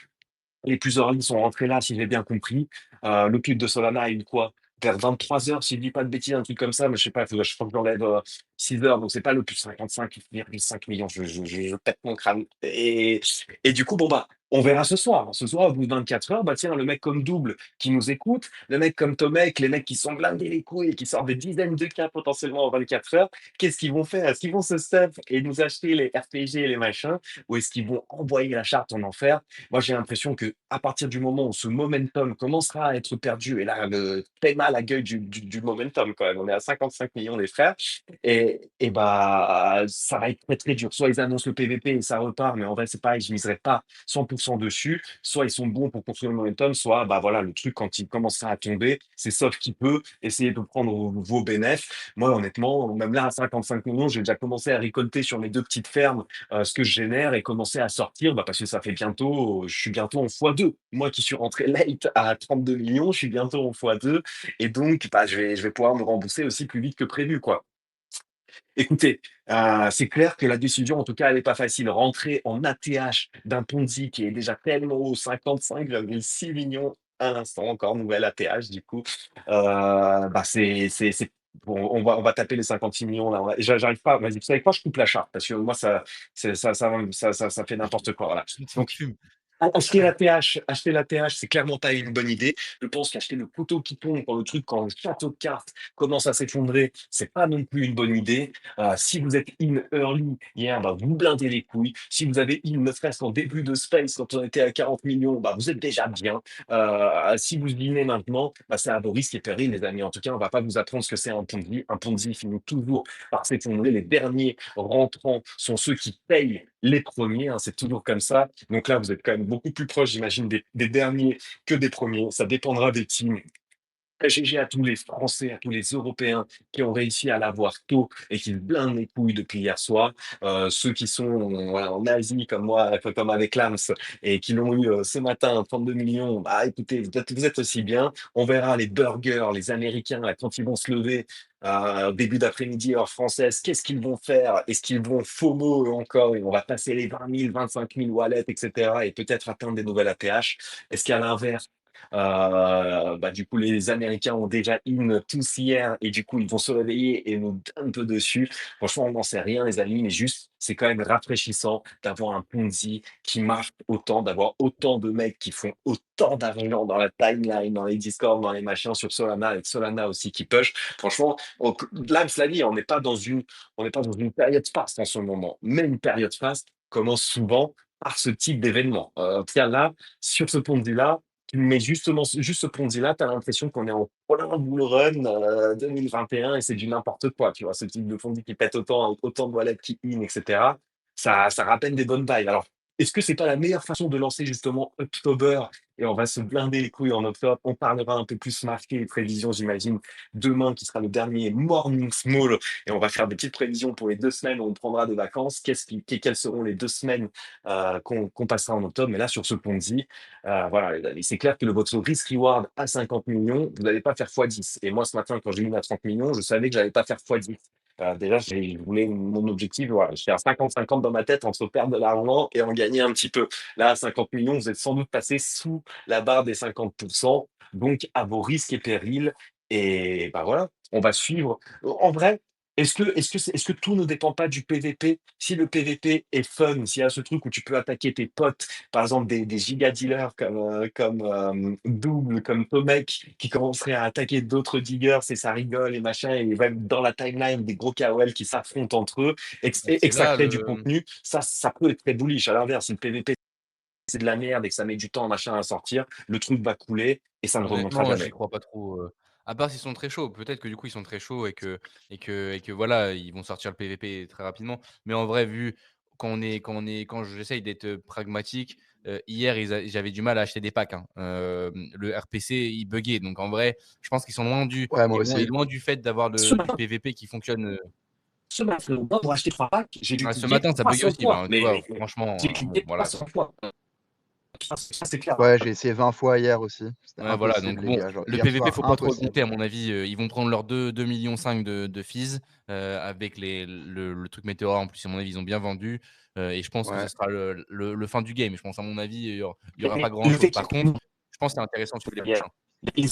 les plus early sont rentrés là, si j'ai bien compris. Le clip de Solana a eu quoi? Vers 23 heures, si je dis pas de bêtises, un truc comme ça, mais je sais pas, je crois que j'enlève 6 heures, donc c'est pas le plus 55,5 millions, je pète mon crâne. Et du coup, bon bah, on verra ce soir. Ce soir, au bout de 24 heures, bah tiens, le mec comme Double qui nous écoute, le mec comme Tomek, les mecs qui sont blindés les couilles et qui sortent des dizaines de cas potentiellement en 24 heures, qu'est-ce qu'ils vont faire? Est-ce qu'ils vont se stuff et nous acheter les RPG et les machins, ou est-ce qu'ils vont envoyer la charte en enfer? Moi, j'ai l'impression que à partir du moment où ce momentum commencera à être perdu, et là, le Paiement à la gueule du momentum quand même, on est à 55 millions les frères, et bah, ça va être très très dur. Soit ils annoncent le PVP et ça repart, mais en vrai, c'est pareil, je miserai pas 100% dessus. Soit ils sont bons pour construire le momentum, soit bah voilà, le truc quand il commencera à tomber, c'est sauf qui peut essayer de prendre vos bénéfices. Moi, honnêtement, même là à 55 millions, j'ai déjà commencé à récolter sur mes deux petites fermes ce que je génère et commencer à sortir, bah, parce que ça fait bientôt, je suis bientôt en x2. Moi qui suis rentré late à 32 millions, je suis bientôt en x2 et donc bah, je vais pouvoir me rembourser aussi plus vite que prévu, quoi. Écoutez, c'est clair que la décision, en tout cas, elle est pas facile. Rentrer en ATH d'un Ponzi qui est déjà tellement haut, 55,6 millions à l'instant, encore nouvelle ATH du coup. Bah, c'est bon, on va taper les 56 millions là. J'arrive pas. Vas-y, vous savez quoi? Je coupe la charte parce que moi ça fait n'importe quoi. Voilà. Tu Donc fumes. acheter la TH, c'est clairement pas une bonne idée. Je pense qu'acheter le couteau qui tombe quand le château de cartes commence à s'effondrer, c'est pas non plus une bonne idée. Si vous êtes in early hier, bah, vous blindez les couilles. Si vous avez in ne serait-ce qu'en début de space quand on était à 40 millions, bah, vous êtes déjà bien. Si vous dînez maintenant, bah, c'est à vos risques et périls, les amis. En tout cas, on va pas vous apprendre ce que c'est un Ponzi. Un Ponzi finit toujours par s'effondrer. Les derniers rentrants sont ceux qui payent les premiers, hein, c'est toujours comme ça. Donc là, vous êtes quand même beaucoup plus proche, j'imagine, des derniers que des premiers. Ça dépendra des teams. GG à tous les Français, à tous les Européens qui ont réussi à l'avoir tôt et qui se blindent les couilles depuis hier soir. Ceux qui sont voilà, en Asie comme moi, comme avec Lams, et qui l'ont eu ce matin, 32 millions, bah écoutez, vous êtes aussi bien. On verra les burgers, les Américains, là, quand ils vont se lever début d'après-midi, heure française, qu'est-ce qu'ils vont faire? Est-ce qu'ils vont FOMO encore? Et on va passer les 20 000, 25 000 wallets, etc. et peut-être atteindre des nouvelles ATH. Est-ce qu'à l'inverse, bah, du coup, les Américains ont déjà in tous hier et du coup, ils vont se réveiller et nous un peu dessus. Franchement, on n'en sait rien, les amis, mais juste, c'est quand même rafraîchissant d'avoir un Ponzi qui marche autant, d'avoir autant de mecs qui font autant d'argent dans la timeline, dans les Discord, dans les machins sur Solana, avec Solana aussi qui push. Franchement, là, cela dit, on n'est pas dans une période fast en ce moment, mais une période fast commence souvent par ce type d'événement. Tiens, là, sur ce Ponzi-là, tu mets justement juste ce Ponzi-là, tu as l'impression qu'on est en plein bull run 2021 et c'est du n'importe quoi, tu vois, ce type de Ponzi qui pète autant de wallets qui in, etc. Ça rappelle des bonnes vibes. Alors, est-ce que c'est pas la meilleure façon de lancer justement October et on va se blinder les couilles en octobre? On parlera un peu plus marqué les prévisions, j'imagine, demain qui sera le dernier Morning Small et on va faire des petites prévisions pour les 2 semaines où on prendra des vacances. Quelles seront les 2 semaines qu'on passera en octobre? Mais là, sur ce Ponzi, voilà, les amis, c'est clair que votre risk-reward à 50 millions, vous n'allez pas faire x10. Et moi, ce matin, quand j'ai mis à 30 millions, je savais que j'allais pas faire x10. Déjà, je voulais mon objectif, voilà, j'étais à 50-50 dans ma tête entre perdre de l'argent et en gagner un petit peu. Là, à 50 millions, vous êtes sans doute passé sous la barre des 50%, donc à vos risques et périls. Et bah voilà, on va suivre. En vrai, est-ce que tout ne dépend pas du PVP? Si le PVP est fun, s'il y a ce truc où tu peux attaquer tes potes, par exemple des giga dealers comme Double, comme Tomek, qui commenceraient à attaquer d'autres diggers et ça rigole et machin, et même dans la timeline des gros KOL qui s'affrontent entre eux et C'est que ça là crée du le contenu, ça peut être très bullish. À l'inverse, si le PVP c'est de la merde et que ça met du temps machin à sortir, le truc va couler et ça ne remontera honnêtement, j'y jamais. crois pas trop, à part s'ils sont très chauds. Peut-être que du coup, ils sont très chauds et que voilà, ils vont sortir le PVP très rapidement. Mais en vrai, vu quand j'essaye d'être, pragmatique, hier, j'avais du mal à acheter des packs, hein. Le RPC, il buggait. Donc en vrai, je pense qu'ils sont loin Ouais, moi aussi. loin du fait d'avoir Ce du matin, PVP qui fonctionne, ce matin, moi, pour acheter 3 packs, j'ai dû ce cliquer matin, ça buguait 300 aussi. fois. Ben, tu vois, Mais franchement, j'ai cliqué voilà. 300 fois. Ça, c'est clair. Ouais, j'ai essayé 20 fois hier aussi. C'était Ouais, voilà, impossible, donc les bon, gars. Genre, le hier PVP, soir, faut pas trop le compter impossible. à mon avis, ils vont prendre leurs 2,5 millions de fees, avec le truc Meteora en plus, à mon avis, ils ont bien vendu, et je pense que ce Ouais. sera le fin du game. Je pense, à mon avis, il y aura pas Mais le grand-chose. fait Par qu'il contre, je pense que c'est intéressant sur les prochains. y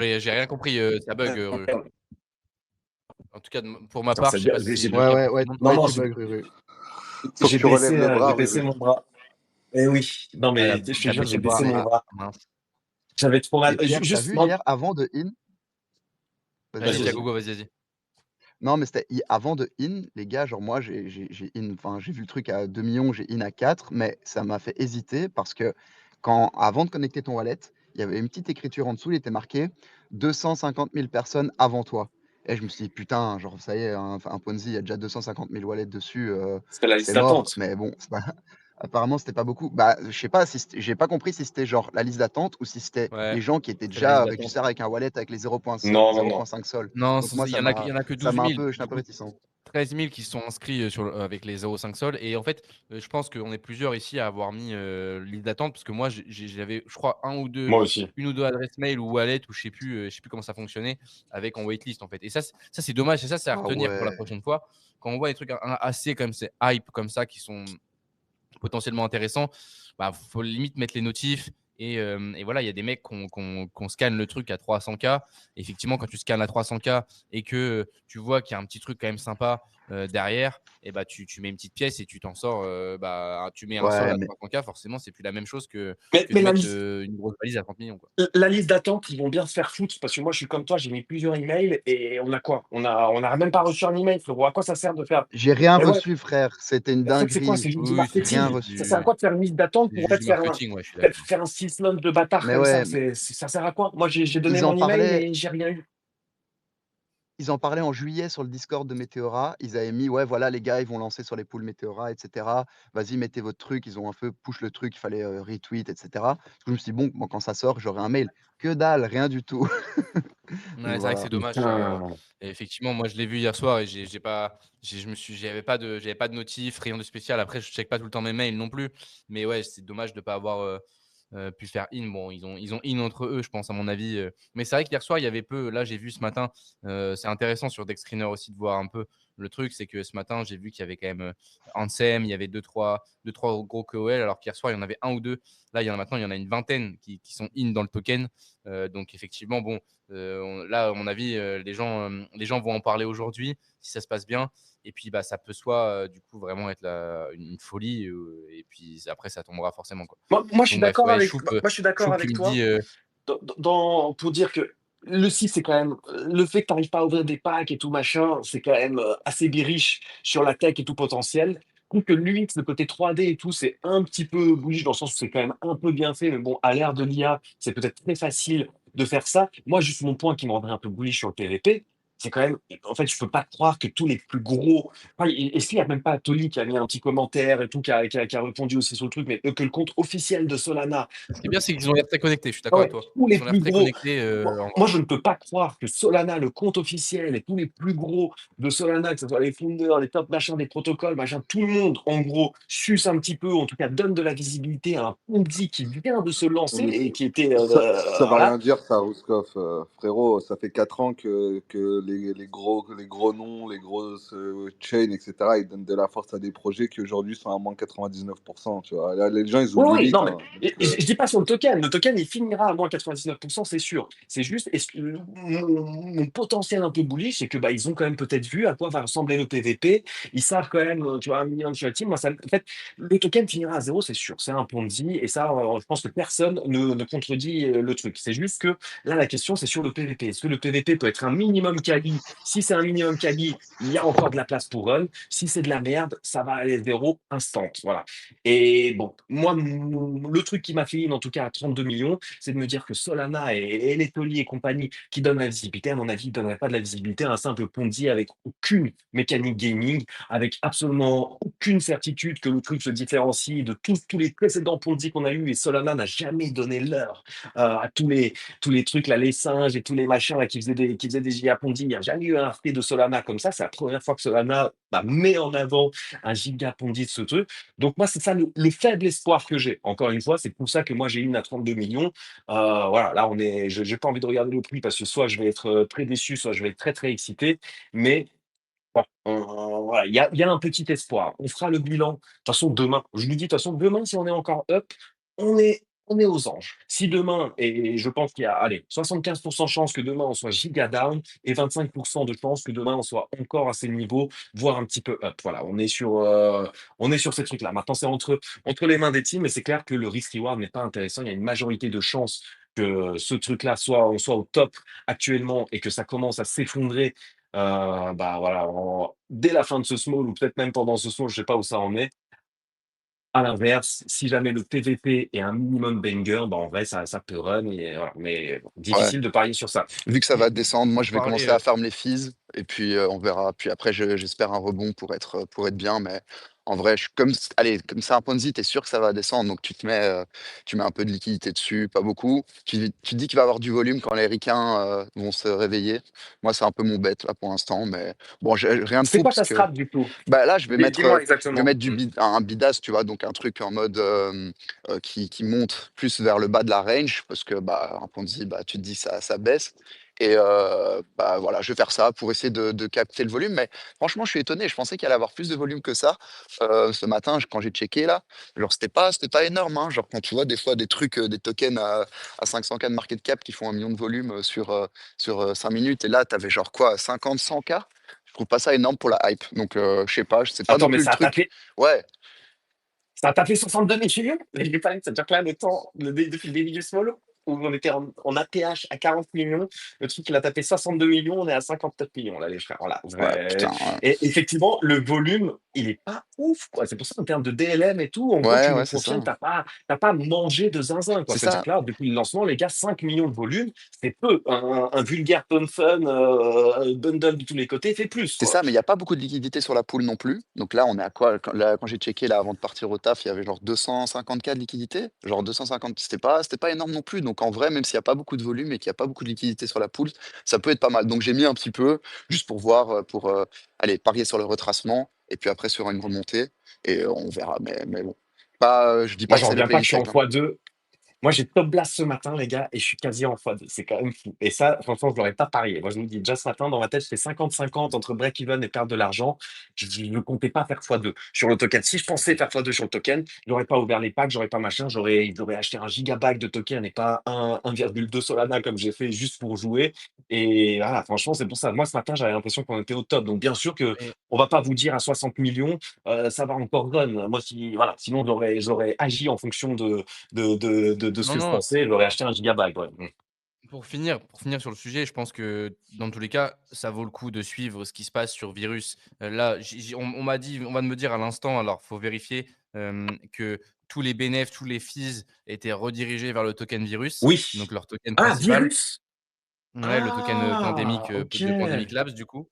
ait J'ai rien compris, ça bug, en tout cas, pour ma Attends, part, je sais pas si c'est le Ouais, cas ouais, pour tout ouais, le monde. non, ouais, non, tu bugs, Ruru. Faut que tu relèves le j'ai bras, baissé Ruru. mon bras. Eh oui, non Ah, mais je te tu jure, baissé j'ai le bras, baissé mon Ah, bras. mince. J'avais trop mal. et Pierre, t'as Juste, vu non, hier, avant de in? Vas-y, Vas-y, vas-y, vas-y. vas-y. Tiago, vas-y, vas-y. Non, mais c'était avant de in, les gars, genre moi, j'ai in, enfin, j'ai vu le truc à 2 millions, j'ai in à 4, mais ça m'a fait hésiter parce que avant de connecter ton wallet, il y avait une petite écriture en dessous, il était marqué 250 000 personnes avant toi. Et je me suis dit, putain, genre, ça y est, un Ponzi, il y a déjà 250 000 wallets dessus, C'était la liste c'est mort. d'attente. Mais bon, apparemment, c'était pas beaucoup. Bah, je sais pas, si j'ai pas compris si c'était genre la liste d'attente ou si c'était Ouais, les gens qui étaient c'est la liste déjà d'attente. régisseurs avec un wallet avec les Non, non, non. 0,5 sol. Non, Donc moi, il y en a que ça 12 m'a un 000. peu, j'étais un Du peu coup, réticent. 13 000 qui se sont inscrits, avec les 0,5 sols et en fait, je pense qu'on est plusieurs ici à avoir mis, liste d'attente parce que moi j'avais, je crois, Moi aussi. 1 ou 2 adresses mail ou wallet ou je sais plus comment ça fonctionnait avec en waitlist en fait et ça c'est dommage et ça c'est à Ah retenir pour la ouais. prochaine fois. Quand on voit des trucs assez comme c'est hype comme ça qui sont potentiellement intéressant, bah, faut limite mettre les notifs et voilà, il y a des mecs qu'on scanne le truc à 300K. Effectivement, quand tu scannes à 300K et que tu vois qu'il y a un petit truc quand même sympa derrière, et bah, tu mets une petite pièce et tu t'en sors. Bah, tu mets un sol Ouais, à mais 300K, forcément, c'est plus la même chose Mais, que mais de la mettre liste, une grosse valise à 30 millions. Quoi. la liste d'attente, ils vont bien se faire foutre parce que moi, je suis comme toi, j'ai mis plusieurs emails et on a quoi? On a même pas reçu un email, frérot. À quoi ça sert de faire? j'ai rien Et ouais, reçu, frère. C'était une en fait, c'est quoi? dinguerie. C'est juste du Oui, Rien marketing. Ça sert à reçu. quoi de faire une liste d'attente c'est pour en juste fait du faire marketing, ouais, je suis d'accord. faire un six slot de bâtard Mais comme ça? ouais, mais Ça sert à quoi? Moi, j'ai donné ils en mon email parlaient, et j'ai rien eu. ils en parlaient en juillet sur le Discord de Meteora. Ils avaient mis, ouais, voilà, les gars, ils vont lancer sur les pools Meteora, etc. Vas-y, mettez votre truc. Ils ont un peu push le truc, il fallait retweet, etc. Je me suis dit, bon, moi, quand ça sort, j'aurai un mail. Que dalle, rien du tout. Ouais, Donc c'est vrai que voilà. c'est dommage ça, Putain. et effectivement, moi, je l'ai vu hier soir et j'ai pas j'avais pas de notif, rien de spécial. Après, je check pas tout le temps mes mails non plus, mais ouais, c'est dommage de pas avoir, pu faire in. Bon, ils ont in entre eux, je pense, à mon avis, mais c'est vrai qu'hier soir, il y avait peu là, j'ai vu ce matin, c'est intéressant sur Dexscreener aussi de voir un peu le truc, c'est que ce matin, j'ai vu qu'il y avait quand même, Ansem, il y avait deux trois gros KOL, alors qu'hier soir, il y en avait un ou 2. Là, il y en a une vingtaine qui sont in dans le token, donc effectivement, bon, là, à mon avis, les gens vont en parler aujourd'hui si ça se passe bien. Et puis, bah, ça peut soit du coup vraiment être une folie, et puis après, ça tombera forcément. Quoi. Moi, je suis Donc, bref, d'accord ouais, avec, moi, je suis d'accord Choup, tu avec me toi dis. pour dire que le site, c'est quand même, le fait que tu n'arrives pas à ouvrir des packs et tout machin, c'est quand même assez biriche sur la tech et tout potentiel. Je trouve que l'UX, le côté 3D et tout, c'est un petit peu bullish dans le sens où c'est quand même un peu bien fait. Mais bon, à l'ère de l'IA, c'est peut-être très facile de faire ça. Moi, juste mon point qui me rendrait un peu bullish sur le PVP, c'est quand même en fait, je peux pas croire que tous les plus gros enfin, est-ce qu'il y a même pas Tony qui a mis un petit commentaire et tout, qui a répondu aussi sur le truc, mais que le compte officiel de Solana Ce qui est bien, c'est qu'ils ont l'air très connectés, je suis ah d'accord avec ouais, toi. tous les Ils ont l'air plus très gros. connectés, en Moi, vrai. je ne peux pas croire que Solana, le compte officiel et tous les plus gros de Solana, que ce soit les founders, les top machins des protocoles, machin, tout le monde, en gros, suce un petit peu, en tout cas donne de la visibilité à un Ponzi qui vient de se Non, lancer mais et qui était, ça va voilà. rien dire, ça, Rouskov. Frérot, ça fait 4 ans que les gros noms, les grosses chains, etc., ils donnent de la force à des projets qui aujourd'hui sont à moins 99%. Tu vois. Là, les gens, ils Oui, oublient oui, vite. non, mais Hein. et Donc, je dis pas sur le token. Le token, il finira à moins 99%, c'est sûr. C'est juste, est-ce que mon potentiel un peu bullish, c'est que bah, ils ont quand même peut-être vu à quoi va ressembler le PVP. Ils savent quand même, tu vois, 1 million de team. Moi, en fait, le token finira à zéro, c'est sûr. C'est un Ponzi. Et ça, je pense que personne ne contredit le truc. C'est juste que là, la question, c'est sur le PVP. Est-ce que le PVP peut être un minimum quali? Si c'est un minimum quali, il y a encore de la place pour run. Si c'est de la merde, ça va aller zéro instant. Voilà. Et bon, moi, le truc qui m'a fait in, en tout cas à 32 millions, c'est de me dire que Solana et Letoli et compagnie qui donnent la visibilité, à mon avis, ne donneraient pas de la visibilité à un simple Ponzi avec aucune mécanique gaming, avec absolument aucune certitude que le truc se différencie de tous les précédents Ponzi qu'on a eu. Et Solana n'a jamais donné l'heure à tous les trucs, là, les singes et tous les machins là, qui faisaient des giga Ponzi. Il n'y a jamais eu un fait de Solana comme ça. C'est la première fois que Solana bah, met en avant un giga Ponzi de ce truc. Donc moi, c'est ça le faible espoir que j'ai. Encore une fois, c'est pour ça que moi j'ai une à 32 millions. Voilà, là je j'ai pas envie de regarder le prix parce que soit je vais être très déçu, soit je vais être très très excité. Mais bon, voilà, il y a un petit espoir. On fera le bilan. De toute façon, demain, je lui dis, de toute façon, demain, si on est encore up, on est aux anges. Si demain, et je pense qu'il y a, allez, 75% de chances que demain on soit giga down et 25% de chances que demain on soit encore à ces niveaux, voire un petit peu up. Voilà, on est sur ces trucs-là. Maintenant, c'est entre les mains des teams, mais c'est clair que le risk-reward n'est pas intéressant. Il y a une majorité de chances que ce truc-là on soit au top actuellement et que ça commence à s'effondrer bah, voilà, dès la fin de ce small ou peut-être même pendant ce small, je sais pas où ça en est. À l'inverse, si jamais le PVP est un minimum banger, bah, en vrai, ça peut run et voilà. Mais bon, Ouais. difficile de parier sur ça. Vu que ça va descendre, moi Pour je vais parler, commencer à farm les fees et puis on verra. Puis après, j'espère un rebond pour être bien. Mais en vrai, allez, comme c'est un Ponzi, t'es sûr que ça va descendre. Donc tu mets un peu de liquidité dessus, pas beaucoup. Tu te dis qu'il va y avoir du volume quand les ricains vont se réveiller. Moi, c'est un peu mon bet là pour l'instant. Mais bon, j'ai rien de C'est fou quoi parce ta que strat du coup? bah, là, Dis-moi je vais exactement. mettre un bidas, tu vois, donc un truc en mode qui monte plus vers le bas de la range, parce que bah, un Ponzi, bah, tu te dis ça baisse. Et bah, voilà, je vais faire ça pour essayer de capter le volume. Mais franchement, je suis étonné. Je pensais qu'il allait avoir plus de volume que ça. Ce matin, quand j'ai checké là, genre, c'était pas énorme. Hein. Genre, quand tu vois des fois des trucs, des tokens à 500K de market cap qui font 1 million de volume sur 5 minutes, et là, tu avais genre quoi, 50, 100K? Je trouve pas ça énorme pour la hype. Donc, je sais pas, c'est pas non Attends, mais plus le ça a truc. tapé, Ouais, ça a tapé 62 millions? Mais j'ai pas, c'est-à-dire que là, depuis le début du small, où on était en ATH à 40 millions, le truc, il a tapé 62 millions, on est à 59 millions, là, les frères. Voilà. ouais, putain. Et effectivement, le volume, il est pas ouf, quoi. C'est pour ça, en termes de DLM et tout, en gros, Ouais, tu nous ouais, c'est ça. confirmes, t'as pas mangé de zinzin, quoi. C'est C'est-à-dire ça. que là, depuis le lancement, les gars, 5 millions de volume, c'est peu. Un vulgaire pump fun, bundle de tous les côtés, fait plus, C'est quoi. ça, mais il n'y a pas beaucoup de liquidité sur la pool non plus. Donc là, on est à quoi? Quand j'ai checké là, avant de partir au taf, il y avait genre 250K de liquidité. Genre 250, c'était pas énorme non plus. Donc en vrai, même s'il n'y a pas beaucoup de volume et qu'il n'y a pas beaucoup de liquidité sur la pool, ça peut être pas mal. Donc j'ai mis un petit peu, juste pour voir, aller parier sur le retracement et puis après sur une remontée. Et on verra. Mais bon, je dis Moi, pas que j'en c'est le reviens pas plain que je suis en sight. Hein. x2. Moi, j'ai top blast ce matin, les gars, et je suis quasi en x2. C'est quand même fou. Et ça, franchement, je l'aurais pas parié. Moi, je vous dis, déjà ce matin, dans ma tête, je fais 50-50 entre break-even et perdre de l'argent. Je ne comptais pas faire x2 sur le token. Si je pensais faire x2 sur le token, j'aurais pas ouvert les packs, j'aurais pas machin, j'aurais acheté un gigabyte de token et pas 1,2 Solana comme j'ai fait juste pour jouer. Et voilà, franchement, c'est pour ça. Moi, ce matin, j'avais l'impression qu'on était au top. Donc, bien sûr que mais on va pas vous dire à 60 millions, ça va encore run. Moi, voilà, sinon, j'aurais agi en fonction de ce non, que je non, pensais, j'aurais acheté un gigabyte, ouais. pour finir sur le sujet, je pense que dans tous les cas, ça vaut le coup de suivre ce qui se passe sur Virus. Là, on va me dire à l'instant, alors faut vérifier, que tous les bénéfices, tous les fees étaient redirigés vers le token Virus, Oui. donc leur token Ah, principal. virus? Ouais, le token, Ah! OK. de Pandemic Labs du coup.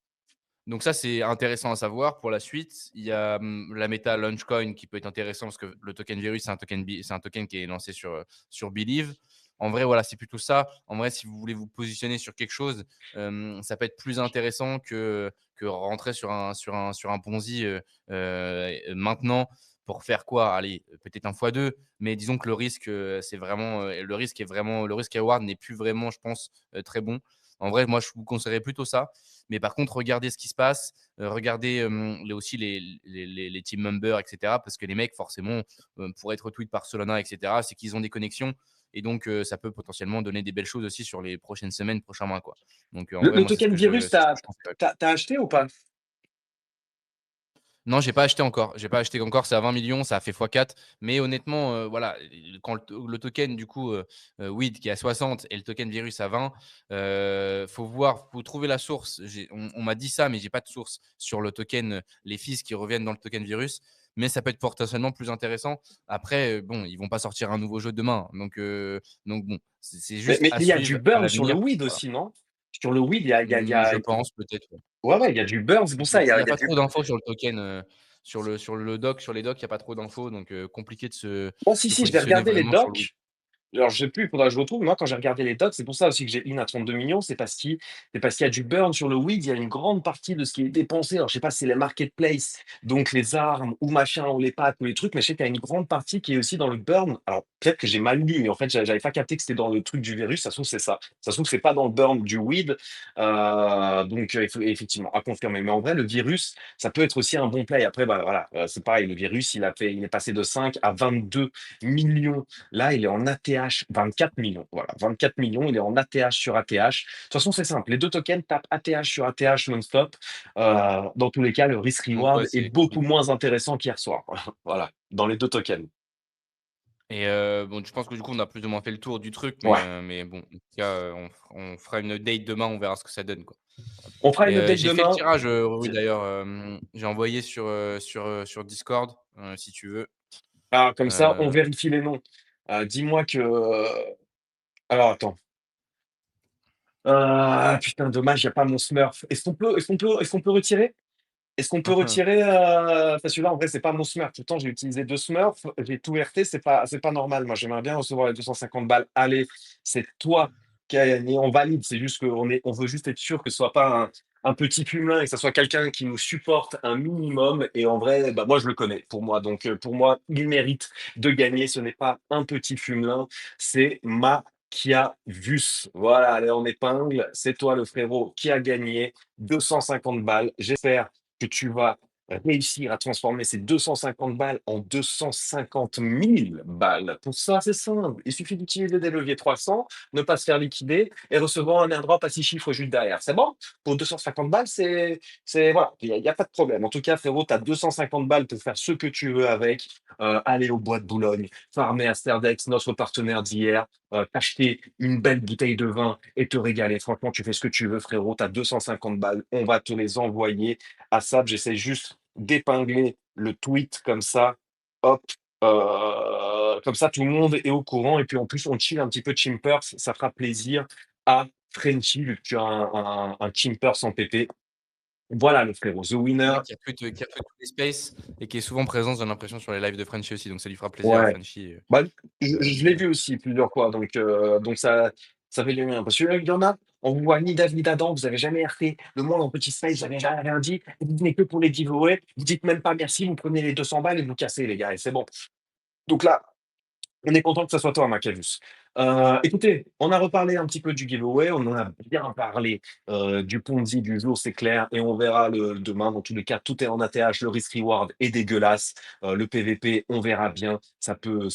Donc ça, c'est intéressant à savoir pour la suite. Il y a, la méta Launchcoin qui peut être intéressant parce que le token virus, c'est un token qui est lancé sur Believe. En vrai, voilà, c'est plutôt ça. En vrai, si vous voulez vous positionner sur quelque chose, ça peut être plus intéressant que rentrer sur un Ponzi, maintenant pour faire quoi? Allez, peut-être un fois 2, mais disons que le risque, c'est vraiment, le risque reward n'est plus vraiment, je pense, très bon. En vrai, moi, je vous conseillerais plutôt ça. Mais par contre, regardez ce qui se passe, regardez aussi les team members, etc. Parce que les mecs, forcément, pour être tweet par Solana, etc., c'est qu'ils ont des connexions. Et donc, ça peut potentiellement donner des belles choses aussi sur les prochaines semaines, prochains mois, quoi. Donc, en vrai, Le moi, token virus, c'est ce que je conseillerais. tu acheté ou pas? Non, j'ai pas acheté encore. J'ai pas acheté encore. C'est à 20 millions, ça a fait x4. Mais honnêtement, voilà, quand le token, du coup, WID qui est à 60 et le token virus à 20, faut voir, faut trouver la source. On m'a dit ça, mais j'ai pas de source sur le token, les fees qui reviennent dans le token virus. Mais ça peut être potentiellement plus intéressant. Après, bon, ils vont pas sortir un nouveau jeu demain. Donc bon, c'est Mais juste mais à il y a du suivre à burn sur le l'avenir. weed Voilà. aussi, non? Sur le weed, il y a Je pense peut-être, ouais. ouais, ouais, il y a du burn, c'est pour ça, Il y a il y a pas du trop d'infos sur le token, sur le doc, sur les docs, il y a pas trop d'infos, donc compliqué oh si, se si, je vais positionner regarder les vraiment sur le oui. docs. Alors, je sais plus, il faudra que je retrouve. Moi, quand j'ai regardé les docs, c'est pour ça aussi que j'ai in à 32 millions, c'est parce qu'il y a du burn sur le weed. Il y a une grande partie de ce qui est dépensé. Alors, je sais pas si c'est les marketplaces, donc les armes ou machin, ou les packs ou les trucs, mais je sais qu'il y a une grande partie qui est aussi dans le burn. Alors, peut-être que j'ai mal lu, mais en fait, j'avais pas capté que c'était dans le truc du virus. Ça se trouve, c'est ça. Ça se trouve, c'est pas dans le burn du weed. Donc, effectivement, à confirmer. Mais en vrai, le virus, ça peut être aussi un bon play. Après, bah, voilà, c'est pareil. Le virus, il est passé de 5 à 22 millions. Là, il est en ATH 24 millions. Voilà, 24 millions, il est en ATH sur ATH. De toute façon, c'est simple. Les deux tokens tapent ATH sur ATH non-stop. Dans tous les cas, le Donc ouais, risk-reward est c'est beaucoup compliqué. moins intéressant qu'hier soir. Voilà, dans les deux tokens. Et bon, je pense que du coup, on a plus ou moins fait le tour du truc, mais Ouais. bon, en tout cas, on fera une date demain, on verra ce que ça donne, quoi. On fera Et une update j'ai fait le demain. tirage, Rui, d'ailleurs, j'ai envoyé sur Discord, si tu veux. Ah, comme ça, on Heu, vérifie les noms. Dis-moi que. Alors, attends. Ah, putain, dommage, il n'y a pas mon Smurf. Est-ce qu'on peut retirer? Est-ce qu'on peut retirer, parce que celui-là, en vrai, c'est pas mon Smurf. Pourtant, j'ai utilisé 2 Smurfs, j'ai tout RT, c'est pas normal. Moi, j'aimerais bien recevoir les 250 balles. Allez, c'est toi qui as gagné, on valide. C'est juste on veut juste être sûr que ce soit pas un petit pumelin et que ça soit quelqu'un qui nous supporte un minimum et en vrai, bah, moi, je le connais, pour moi. Donc, pour moi, il mérite de gagner. Ce n'est pas un petit fumelin, c'est Machiavus. Voilà, allez, en épingle, c'est toi le frérot qui a gagné 250 balles. J'espère que tu vas réussir à transformer ces 250 balles en 250 000 balles. Pour ça, c'est simple. Il suffit d'utiliser des leviers 300, ne pas se faire liquider et recevoir un airdrop à 6 chiffres juste derrière. C'est bon? Pour 250 balles, voilà, il y a pas de problème. En tout cas, frérot, tu as 250 balles pour faire ce que tu veux avec. Aller au bois de Boulogne, farmer à Sterdex, notre partenaire d'hier, t'acheter une belle bouteille de vin et te régaler. Franchement, tu fais ce que tu veux, frérot. Tu as 250 balles. On va te les envoyer à SAP. J'essaie juste d'épingler le tweet comme ça. Hop. Comme ça, tout le monde est au courant. Et puis en plus, on chill un petit peu Chimpers. Ça fera plaisir à Frenchy, vu que tu as un Chimpers en PP. Voilà le frérot. The winner. ouais, qui a fait tous les spaces et qui est souvent présent, j'ai l'impression, sur les lives de Frenchy aussi, donc ça lui fera plaisir à Ouais. Frenchy, Bah, je l'ai mais vu aussi plusieurs fois, donc ça fait du bien. Parce qu'il y en a, on vous voit ni Dave ni d'Adam, vous avez jamais RT le monde en petit space, vous avez jamais rien dit, vous venez que pour les giveaways, vous dites même pas merci, vous prenez les 200 balles et vous cassez les gars, et c'est bon. Donc là, on est content que ça soit toi, Macavus. Écoutez, on a reparlé un petit peu du giveaway, on en a bien parlé du Ponzi du jour, c'est clair, et on verra demain. Dans tous les cas, tout est en ATH, le risk reward est dégueulasse. Le PVP, on verra bien. Ça peut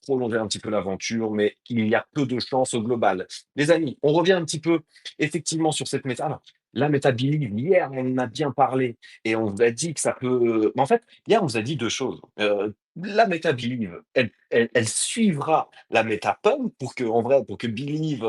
prolonger un petit peu l'aventure, mais il y a peu de chances au global. Les amis, on revient un petit peu effectivement sur cette méta. Alors, la méta Believe, hier, on en a bien parlé et on vous a dit que ça peut. Mais en fait, hier, on vous a dit deux choses. La méta Believe, elle suivra la méta Pump pour que, en vrai, pour que Believe,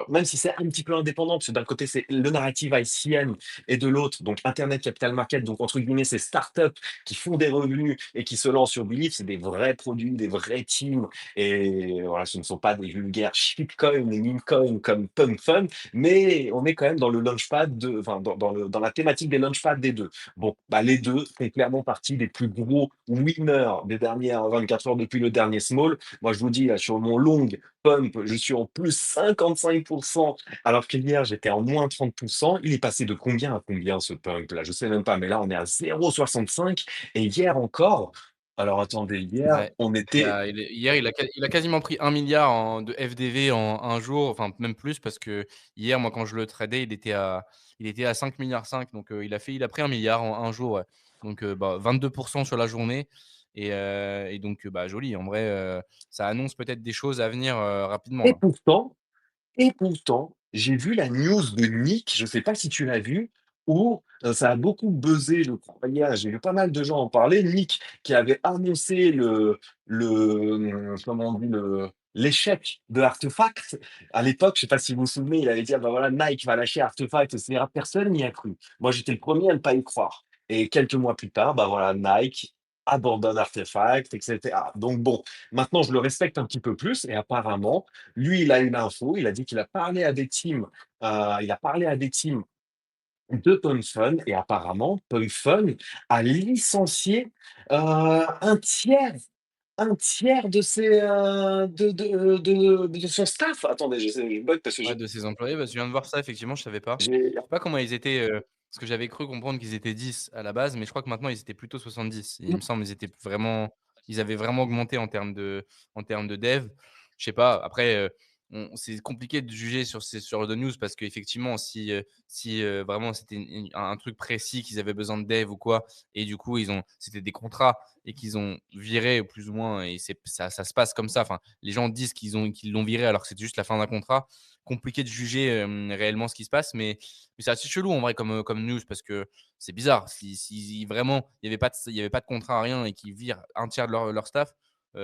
même si c'est un petit peu indépendant, parce que d'un côté, c'est le narrative ICN et de l'autre, donc Internet Capital Market, donc entre guillemets, ces startups qui font des revenus et qui se lancent sur Believe, c'est des vrais produits, des vrais teams. Et voilà, ce ne sont pas des vulgaires shitcoins et memecoins comme Pump Fun, mais on est quand même dans le launchpad enfin, dans la thématique des launchpads des deux. Bon, bah, les deux font clairement partie des plus gros winners des dernières 24 heures depuis le dernier small. Moi, je vous dis, là, sur mon long pump, je suis en plus 55%, alors qu'hier, j'étais en moins 30%. Il est passé de combien à combien ce pump là? Je sais même pas, mais là, on est à 0,65. Et hier encore, alors attendez, hier, Ouais. on était. Hier, il a quasiment pris 1 milliard de FDV en un jour, enfin même plus, parce que hier, moi, quand je le tradais, il était à 5,5 milliards. Donc, il a pris 1 milliard en un jour. Ouais. Donc, 22% sur la journée. Et donc, bah, joli. En vrai, ça annonce peut-être des choses à venir rapidement Et là. pourtant, Et pourtant, j'ai vu la news de Nick, je ne sais pas si tu l'as vu, où ça a beaucoup buzzé, je crois. Hier, j'ai vu pas mal de gens en parler. Nick qui avait annoncé comment on dit, l'échec de Artefact. À l'époque, je ne sais pas si vous vous souvenez, il avait dit, ah ben voilà, Nike va lâcher Artefact, etc. Personne n'y a cru. Moi, j'étais le premier à ne pas y croire. Et quelques mois plus tard, bah voilà, Nike abandonne Artefact, etc. Donc bon, maintenant, je le respecte un petit peu plus et apparemment, lui, il a une info, il a dit qu'il a parlé à des teams, il a parlé à des teams de Pun Fun et apparemment Pun Fun a licencié, un tiers de ses, de son staff. Attendez, je bug parce que Ouais, de ses employés, bah, je viens de voir ça effectivement, je savais pas. j'ai Je sais pas comment ils étaient, parce que j'avais cru comprendre qu'ils étaient 10 à la base, mais je crois que maintenant ils étaient plutôt 70. Il me semble, ils avaient vraiment augmenté en termes de dev. Je sais pas, après, c'est compliqué de juger sur ces sur de news parce qu'effectivement si vraiment c'était un truc précis qu'ils avaient besoin de dev ou quoi et du coup c'était des contrats et qu'ils ont viré plus ou moins et ça se passe comme ça. Enfin, les gens disent qu'ils l'ont viré alors que c'était juste la fin d'un contrat. Compliqué de juger réellement ce qui se passe, mais c'est assez chelou en vrai comme news parce que c'est bizarre. Si vraiment il y avait pas de contrat, rien et qu'ils virent un tiers de leur staff,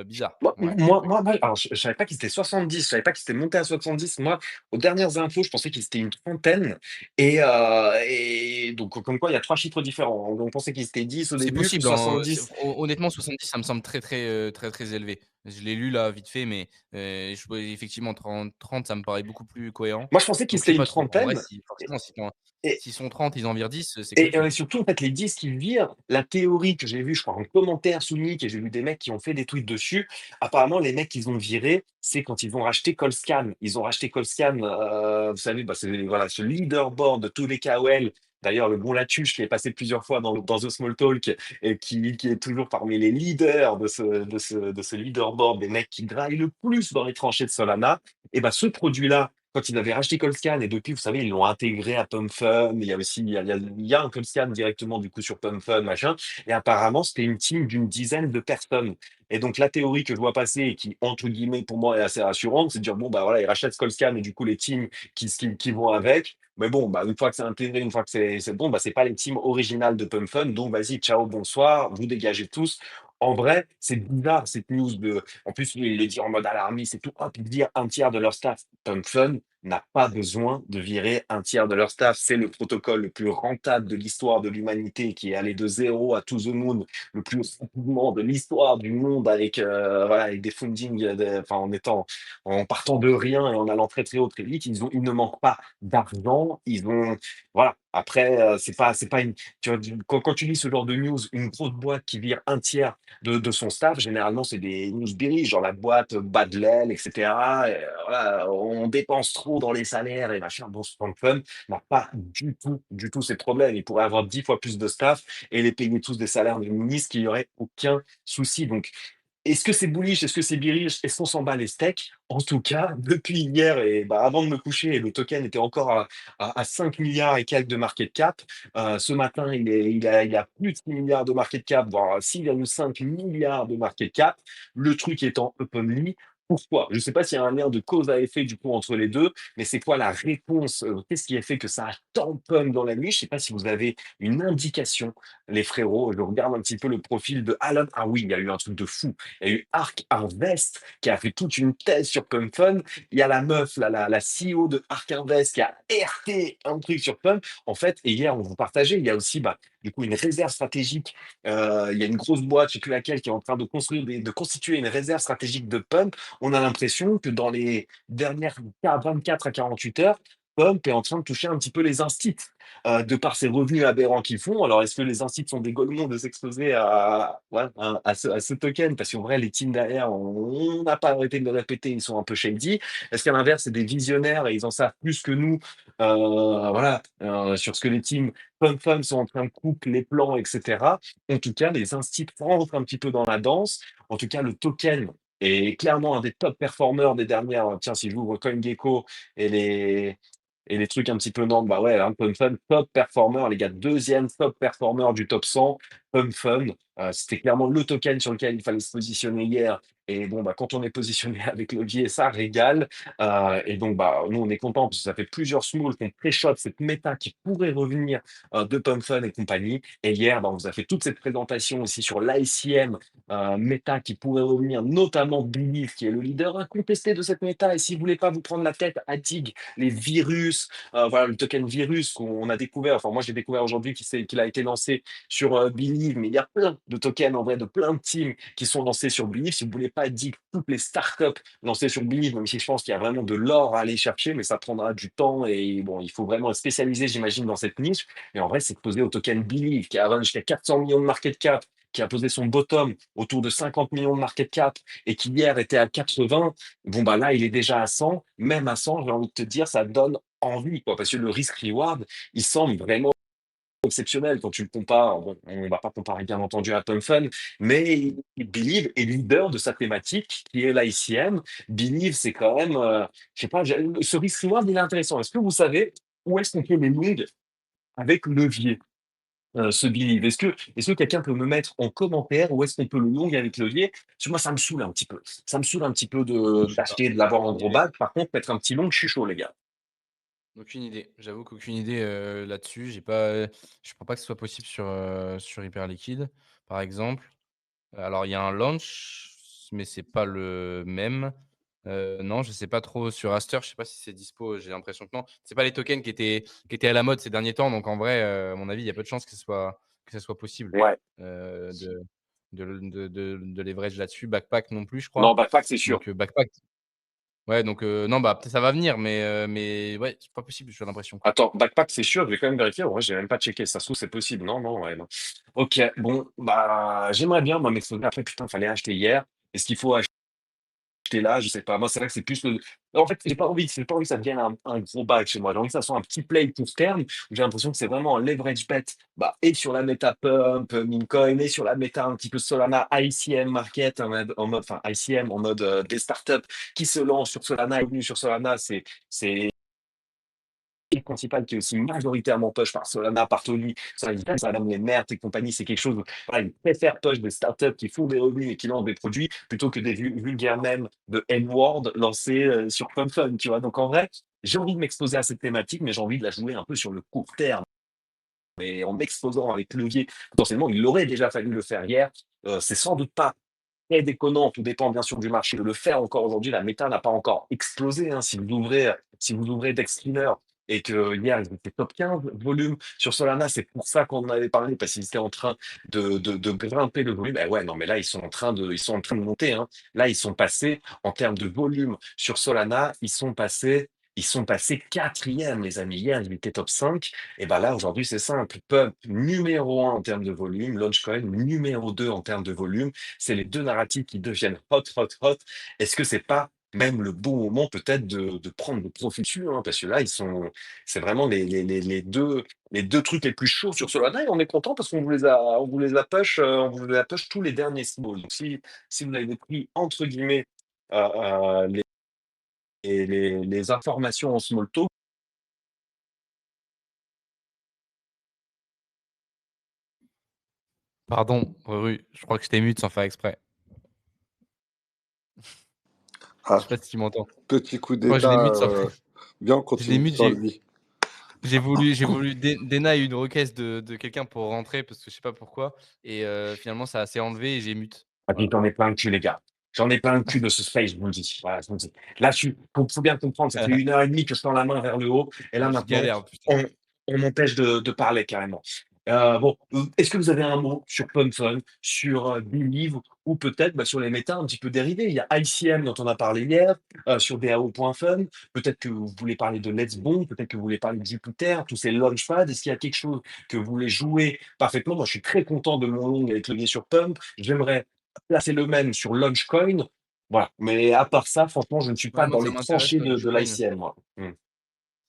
bizarre. Moi Ouais. moi, alors je savais pas qu'ils étaient 70, je savais pas qu'ils étaient montés à 70. Moi, aux dernières infos, je pensais qu'ils étaient une trentaine et donc comme quoi il y a 3 chiffres différents. On pensait qu'ils étaient 10 au C'est début, puis possible, hein, 70. honnêtement 70 ça me semble très, très, très, très élevé. Je l'ai lu là vite fait, mais effectivement 30 ça me paraît beaucoup plus cohérent. Moi, je pensais qu'ils Donc je sais étaient une pas trop. En vrai, trentaine si et forcément et s'ils sont 30, ils en virent 10, c'est et compliqué. surtout, en fait, les 10 qui virent, la théorie que j'ai vue, je crois, en commentaire sous Nick et j'ai vu des mecs qui ont fait des tweets dessus. Apparemment, les mecs qu'ils ont virés, c'est quand ils ont racheté Colscan. Ils ont racheté Colscan, vous savez, bah, c'est voilà, ce leaderboard de tous les KOL. D'ailleurs, le bon Lattuche qui est passé plusieurs fois dans The Small Talk et qui est toujours parmi les leaders de ce leaderboard, des mecs qui graillent le plus dans les tranchées de Solana. Et bah, ce produit-là, quand ils avaient racheté Colscan et depuis, vous savez, ils l'ont intégré à PumpFun. Il y a aussi, il y a un Colscan directement du coup sur PumpFun, machin. Et apparemment, c'était une team d'une dizaine de personnes. Et donc la théorie que je vois passer et qui entre guillemets pour moi est assez rassurante, c'est de dire bon bah voilà, ils rachètent Colscan et du coup les teams qui vont avec. Mais bon, bah, une fois que c'est intégré, une fois que c'est bon, bah, c'est pas les teams originales de PumpFun. Donc vas-y, ciao, bonsoir, vous dégagez tous. En vrai, c'est bizarre cette news de. En plus, lui, il le dit en mode alarmiste et tout. Hop, ils virent un tiers de leur staff. PumpFun n'a pas besoin de virer un tiers de leur staff. C'est le protocole le plus rentable de l'histoire de l'humanité qui est allé de zéro à to the moon le plus rapidement de l'histoire du monde avec, voilà, avec des fundings, enfin, en partant de rien et en allant très très haut très vite. Ils ne manquent pas d'argent. Ils ont, voilà. Après, c'est pas une, tu vois, quand tu lis ce genre de news, une grosse boîte qui vire un tiers de son staff, généralement, c'est des news berry, genre la boîte bat de l'aile, etc. Et, voilà, on dépense trop dans les salaires et machin. Bon, Fun n'a pas du tout ces problèmes. Il pourrait avoir 10 fois plus de staff et les payer tous des salaires de ministres, qu'il n'y aurait aucun souci. Donc, est-ce que c'est bullish? Est-ce que c'est bearish? Est-ce qu'on s'en bat les steaks? En tout cas, depuis hier et bah, avant de me coucher, le token était encore à 5 milliards et quelques de market cap. Ce matin, il a plus de 6 milliards de market cap, voire 6,5 milliards de market cap. Le truc est en openly. Pourquoi? Je ne sais pas s'il y a un lien de cause à effet du coup entre les 2, mais c'est quoi la réponse? Qu'est-ce qui a fait que ça a tant de pommes dans la nuit? Je ne sais pas si vous avez une indication, les frérots. Je regarde un petit peu le profil de Alan. Ah oui, il y a eu un truc de fou. Il y a eu Ark Harvest qui a fait toute une thèse sur Pump Fun. Il y a la meuf, là, la CEO de Ark Harvest qui a RT un truc sur Pump. En fait, et hier, on vous partageait, il y a aussi bah, du coup une réserve stratégique. Il y a une grosse boîte, je sais plus laquelle, qui est en train de construire de constituer une réserve stratégique de Pump. On a l'impression que dans les dernières 24 à 48 heures, Pump est en train de toucher un petit peu les instits, de par ces revenus aberrants qu'ils font. Alors, est-ce que les instits sont des golemons de s'exposer ouais, à ce token? Parce qu'en vrai, les teams derrière, on n'a pas arrêté de le répéter, ils sont un peu shady. Est-ce qu'à l'inverse, c'est des visionnaires et ils en savent plus que nous, voilà, sur ce que les teams Pump Fun sont en train de couper les plans, etc. En tout cas, les instits rentrent un petit peu dans la danse. En tout cas, le token est clairement un des top performers des dernières. Tiens, si j'ouvre CoinGecko et les trucs un petit peu non, bah ouais, hein, Pump Fun, top performer, les gars, deuxième top performer du top 100, Pump Fun. C'était clairement le token sur lequel il fallait se positionner hier. Et bon, bah, quand on est positionné avec levier, ça régale. Et donc, bah, nous, on est content parce que ça fait plusieurs smalls qu'on pré-shot cette méta qui pourrait revenir de Pump Fun et compagnie. Et hier, bah, on vous a fait toute cette présentation aussi sur l'ICM méta qui pourrait revenir, notamment Believe, qui est le leader incontesté de cette méta. Et si vous voulez pas vous prendre la tête à Dig, les virus, voilà, le token virus qu'on a découvert, enfin moi j'ai découvert aujourd'hui qu'il a été lancé sur Believe, mais il y a plein de tokens en vrai, de plein de teams qui sont lancés sur Believe. Si vous voulez pas Dig, toutes les startups lancées sur Believe, même si je pense qu'il y a vraiment de l'or à aller chercher, mais ça prendra du temps et bon, il faut vraiment être spécialisé, j'imagine, dans cette niche. Mais en vrai, c'est posé au token Believe, qui a jusqu'à 400 millions de market cap, qui a posé son bottom autour de 50 millions de market cap et qui hier était à 80, bon bah là il est déjà à 100, même à 100, j'ai envie de te dire, ça donne envie, quoi, parce que le risk-reward, il semble vraiment exceptionnel quand tu le compares. Bon, on va pas comparer bien entendu à Pump Fun, mais Believe est leader de sa thématique qui est l'ICM. Believe, c'est quand même, je sais pas, ce risk-reward il est intéressant. Est-ce que vous savez où est-ce qu'on peut les long avec levier? Ce Believe. Est-ce que quelqu'un peut me mettre en commentaire où est-ce qu'on peut le long avec levier? Parce que moi, ça me saoule un petit peu. Ça me saoule un petit peu Je sais pas. d'acheter, de l'avoir en Aucune gros idée. bac. Par contre, mettre un petit long, je suis chaud, les gars. Aucune idée. J'avoue qu'aucune idée là-dessus. J'ai pas, je crois pas que ce soit possible sur Hyperliquid, par exemple. Alors, il y a un launch, mais c'est pas le même. Non, je sais pas trop sur Aster, je sais pas si c'est dispo, j'ai l'impression que non. C'est pas les tokens qui étaient à la mode ces derniers temps, donc en vrai, à mon avis, il y a peu de chances que ça soit possible, Ouais. de de leverage là-dessus. Backpack non plus, je Non, crois. backpack, c'est sûr. Donc, Backpack ouais, donc, non, bah, peut-être ça va venir, mais ouais, c'est pas possible, j'ai l'impression. Attends, backpack, c'est sûr, je vais quand même vérifier. En vrai, j'ai même pas checké. Ça se trouve, c'est possible. Non, non, ouais, non. Ok, bon, bah, j'aimerais bien, moi, m'exposer. Après, putain, fallait acheter hier. Est-ce qu'il faut acheter là? Je sais pas. Moi, c'est vrai que c'est plus le. En fait, j'ai pas envie que ça devienne un gros bac chez moi. J'ai envie que ça soit un petit play court terme. Où j'ai l'impression que c'est vraiment un leverage bet. Bah, et sur la méta Pump, Mincoin, et sur la méta un petit peu Solana, ICM Market, enfin, ICM en mode des startups qui se lancent sur Solana et venus sur Solana. C'est le principal qui est aussi majoritairement push par Solana, par Tony, ça donne les merdes et compagnie, c'est quelque chose où voilà, ils préfèrent push des startups qui font des revenus et qui lancent des produits plutôt que des vulgaires mèmes de N-word lancés sur Pump Fun, tu vois. Donc en vrai, j'ai envie de m'exposer à cette thématique, mais j'ai envie de la jouer un peu sur le court terme. Et en m'exposant avec levier, potentiellement, il aurait déjà fallu le faire hier. C'est sans doute pas très déconnant, tout dépend bien sûr du marché, de le faire encore aujourd'hui. La méta n'a pas encore explosé, hein. Si vous ouvrez Dextriner et que hier ils étaient top 15 volume sur Solana, c'est pour ça qu'on en avait parlé, parce qu'ils étaient en train de grimper le volume. Eh ouais, non, mais là, ils sont en train de monter, hein. Là, ils sont passés, en termes de volume sur Solana, ils sont passés quatrième, les amis. Hier, ils étaient top 5. Et ben là, aujourd'hui, c'est simple. Pump numéro 1 en termes de volume, Launchcoin numéro 2 en termes de volume. C'est les deux narratifs qui deviennent hot, hot, hot. Est-ce que c'est pas même le bon moment peut-être de prendre le profit dessus, hein, parce que là, c'est vraiment les deux trucs les plus chauds sur Solana et on est content parce qu'on vous les a push, tous les derniers smalls. Donc si vous avez pris entre guillemets les informations en small talk. Pardon, Ruru, je crois que je t'ai mute sans faire exprès. Je Ah, sais pas si tu m'entends. petit coup Moi, je les d'état. mute sans Bien, on je les continue mute, sur le lit. j'ai voulu Dena a eu une requête de quelqu'un pour rentrer parce que je sais pas pourquoi et finalement ça s'est enlevé et j'ai mute. Ah, puis Voilà. j'en ai plein le cul, les gars. J'en ai plein le cul de ce space, je vous le dis. Voilà, je vous le dis. Là, faut bien comprendre, ça fait 1 heure et demie que je tends la main vers le haut, et là, Je maintenant, galère, putain. on, on m'empêche de parler carrément. Bon, est-ce que vous avez un mot sur PumFun, sur Believe, ou peut-être sur les méta un petit peu dérivés? Il y a ICM dont on a parlé hier, sur DAO.fun. Peut-être que vous voulez parler de Let's Bon, peut-être que vous voulez parler de Jupiter, tous ces launchpads. Est-ce qu'il y a quelque chose que vous voulez jouer parfaitement? Moi, je suis très content de mon long avec levier sur Pump. J'aimerais placer le même sur Launchcoin. Voilà. Mais à part ça, franchement, je ne suis Ouais, pas moi dans ça les m'intéresse tranchées de Dogecoin. l'ICM, moi.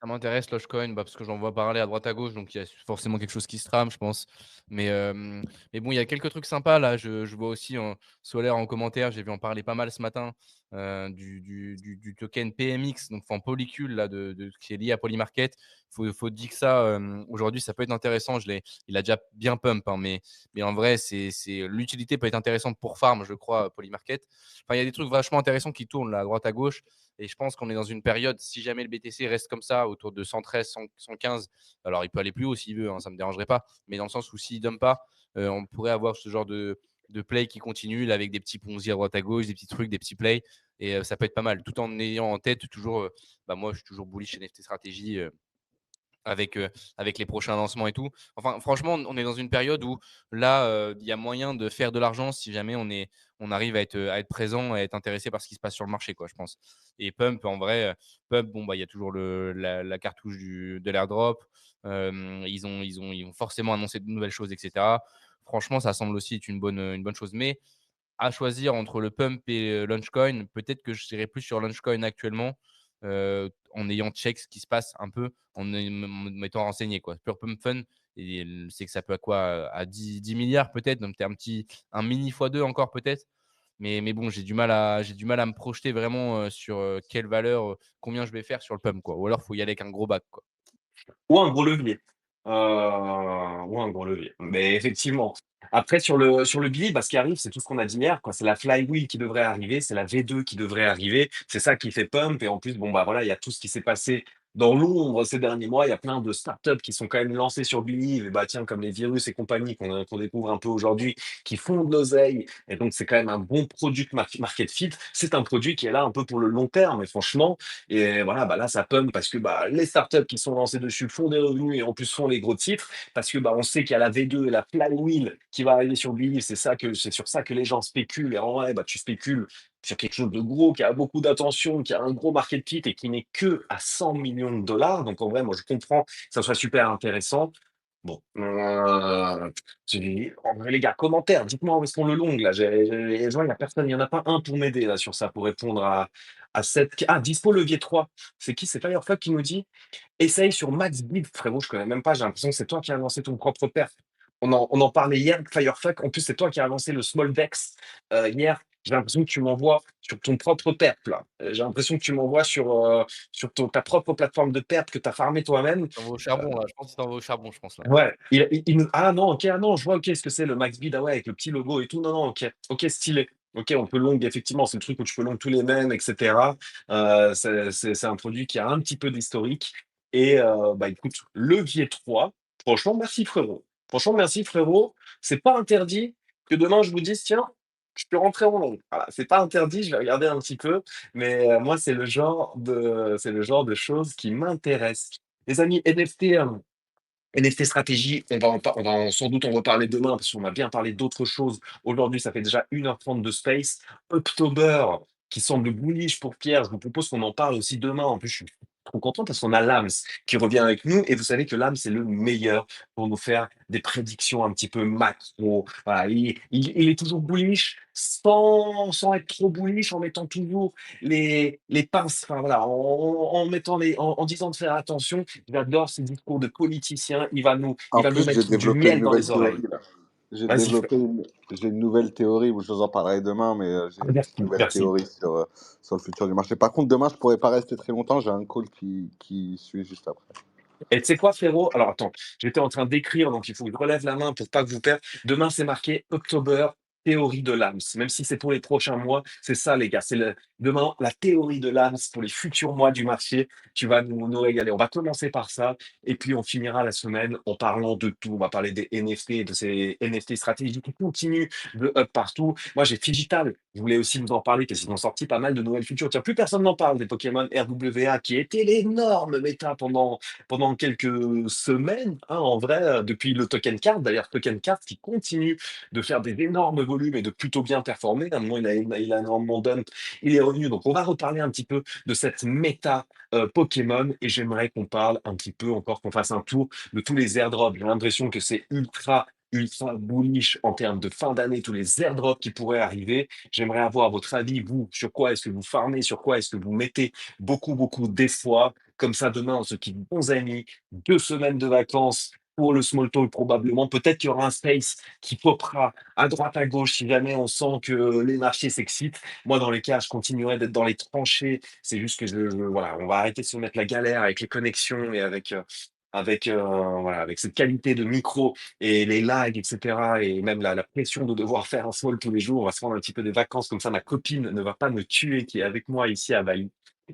Ça m'intéresse Dogecoin, parce que j'en vois parler à droite à gauche, donc il y a forcément quelque chose qui se trame, je pense. Mais bon, il y a quelques trucs sympas là. Je vois aussi Solaire en commentaire, j'ai vu en parler pas mal ce matin, du token PMX, donc en Polycule là, qui est lié à Polymarket. Faut dire que ça, aujourd'hui, ça peut être intéressant. Il a déjà bien pump, hein, mais en vrai, l'utilité peut être intéressante pour farm, je crois, Polymarket. Enfin, il y a des trucs vachement intéressants qui tournent là, à droite à gauche. Et je pense qu'on est dans une période, si jamais le BTC reste comme ça, autour de 113, 115, alors il peut aller plus haut s'il veut, hein, ça ne me dérangerait pas, mais dans le sens où s'il ne dump pas, on pourrait avoir ce genre de play qui continue là, avec des petits ponzi à droite à gauche, des petits trucs, des petits plays, et ça peut être pas mal, tout en ayant en tête toujours, moi je suis toujours bullish chez NFT Stratégie, avec les prochains lancements et tout. Enfin, franchement, on est dans une période où là, il y a moyen de faire de l'argent si jamais on arrive à être présent, à être intéressé par ce qui se passe sur le marché, quoi, je pense. Et Pump, en vrai, Pump, bon, bah, il y a toujours la cartouche de l'airdrop. Ils ont forcément annoncé de nouvelles choses, etc. Franchement, ça semble aussi être une bonne chose. Mais à choisir entre le Pump et Launchcoin, peut-être que je serais plus sur Launchcoin actuellement, en ayant check ce qui se passe un peu, m'étant renseigné, quoi. Pure Pump Fun, et c'est que ça peut à quoi? À 10 milliards peut-être, donc tu un mini x2 encore peut-être. Mais bon, j'ai du mal à me projeter vraiment sur quelle valeur, combien je vais faire sur le Pump, quoi. Ou alors, il faut y aller avec un gros bac, quoi. Ou un gros levier. Ou un gros levier. Mais effectivement. Après sur le billet, ce qui arrive, c'est tout ce qu'on a dit hier, quoi. C'est la flywheel qui devrait arriver, c'est la V2 qui devrait arriver. C'est ça qui fait pump et en plus, bon, voilà, il y a tout ce qui s'est passé dans l'ombre ces derniers mois. Il y a plein de startups qui sont quand même lancées sur Believe et tiens, comme les virus et compagnie qu'on découvre un peu aujourd'hui, qui font de l'oseille et donc c'est quand même un bon product market fit. C'est un produit qui est là un peu pour le long terme et franchement, et voilà, là, ça pump parce que les startups qui sont lancées dessus font des revenus et en plus font les gros titres parce que on sait qu'il y a la V2 et la flywheel qui va arriver sur Believe. C'est sur ça que les gens spéculent. Et en vrai, tu spécules sur quelque chose de gros, qui a beaucoup d'attention, qui a un gros market fit et qui n'est que à 100 millions de dollars. Donc en vrai, moi, je comprends que ça soit super intéressant. Bon, en vrai, les gars, commentaires, dites-moi où est-ce qu'on le long là. Je vois, il n'y a personne, il n'y en a pas un pour m'aider là sur ça, pour répondre à cette. Ah, dispo levier 3. C'est qui? C'est Firefuck qui nous dit essaye sur Max Bid, frérot, je connais même pas, j'ai l'impression que c'est toi qui as lancé ton propre perf. On en parlait hier, Firefuck, en plus c'est toi qui as lancé le Small Vex hier. J'ai l'impression que tu m'envoies sur ton propre perf là. J'ai l'impression que tu m'envoies sur ta propre plateforme de perf que tu as farmé toi-même. Il t'envoie au charbon, là. Je pense qu'il t'envoie au charbon, je pense, là. Ouais, ah non, OK, ah non, je vois, OK, ce que c'est le Max Bid, ah ouais, avec le petit logo et tout. Non, non, OK, OK, stylé. OK, on peut long, effectivement, c'est le truc où tu peux long tous les mêmes, etc. C'est un produit qui a un petit peu d'historique. Et écoute, levier 3, franchement, merci frérot. Franchement, merci frérot. C'est pas interdit que demain je vous dise, tiens, je peux rentrer en long. Voilà, c'est pas interdit, je vais regarder un petit peu, mais moi, c'est le genre de choses qui m'intéressent. Les amis, NFT stratégie, sans doute en reparler demain parce qu'on a bien parlé d'autres choses. Aujourd'hui, ça fait déjà 1h30 de space. October, qui semble bullish pour Pierre. Je vous propose qu'on en parle aussi demain. En plus, je suis trop content parce qu'on a Lams qui revient avec nous. Et vous savez que Lams, c'est le meilleur pour nous faire des prédictions un petit peu macro. Voilà, il est toujours bullish sans être trop bullish, en mettant toujours les pinces, enfin voilà, en mettant en disant de faire attention. J'adore ces discours de politiciens. Il En va nous plus, j'ai mettre du développé une miel dans nouvelle les théorie oreilles. là. Vas-y, J'ai une nouvelle théorie, où je vous en parlerai demain, mais j'ai une merci, nouvelle merci. théorie sur le futur du marché. Par contre, demain, je pourrais pas rester très longtemps, j'ai un call qui suit juste après. Et tu sais quoi, frérot? Alors attends, j'étais en train d'écrire, donc il faut que je relève la main pour pas que vous perdiez. Demain, c'est marqué October théorie de l'AMS. Même si c'est pour les prochains mois, c'est ça, les gars. Demain, la théorie de l'AMS pour les futurs mois du marché. Tu vas nous régaler. On va commencer par ça. Et puis, on finira la semaine en parlant de tout. On va parler des NFT, de ces NFT stratégiques qui continuent de up partout. Moi, j'ai Digital. Je voulais aussi vous en parler parce qu'ils ont sorti pas mal de nouvelles features. Tiens, plus personne n'en parle des Pokémon RWA qui était l'énorme méta pendant quelques semaines, hein, en vrai, depuis le token card. D'ailleurs, token card qui continue de faire des énormes volumes et de plutôt bien performer. À un moment, il a énormément dump. Il est revenu. Donc, on va reparler un petit peu de cette méta Pokémon et j'aimerais qu'on parle un petit peu encore, qu'on fasse un tour de tous les airdrops. J'ai l'impression que c'est ultra bullish en termes de fin d'année, tous les airdrops qui pourraient arriver. J'aimerais avoir votre avis, vous, sur quoi est-ce que vous farmez, sur quoi est-ce que vous mettez beaucoup d'efforts. Comme ça, demain, on se quitte bons amis, 2 semaines de vacances pour le small talk probablement. Peut-être qu'il y aura un space qui popera à droite, à gauche, si jamais on sent que les marchés s'excitent. Moi, dans les cas, je continuerai d'être dans les tranchées. C'est juste que voilà, on va arrêter de se mettre la galère avec les connexions et voilà, avec cette qualité de micro et les lags, etc. Et même la pression de devoir faire un small tous les jours. On va se prendre un petit peu des vacances. Comme ça, ma copine ne va pas me tuer qui est avec moi ici à Bali.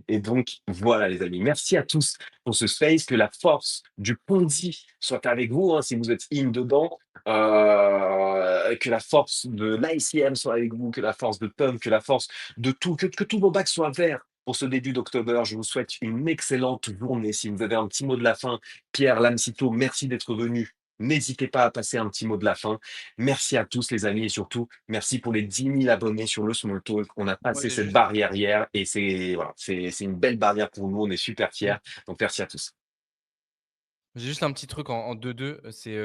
Et donc, voilà, les amis. Merci à tous pour ce space. Que la force du Ponzi soit avec vous, hein, si vous êtes in dedans. Que la force de l'ICM soit avec vous, que la force de Pump, que la force de tout, que tous vos bacs soient verts pour ce début d'octobre. Je vous souhaite une excellente journée. Si vous avez un petit mot de la fin, Pierre Lamcito, merci d'être venu. N'hésitez pas à passer un petit mot de la fin. Merci à tous, les amis, et surtout, merci pour les 10 000 abonnés sur le Small Talk. On a Moi, passé j'ai cette juste barrière hier et voilà, c'est une belle barrière pour nous. On est super fiers. Donc, merci à tous. J'ai juste un petit truc en 2-2, c'est,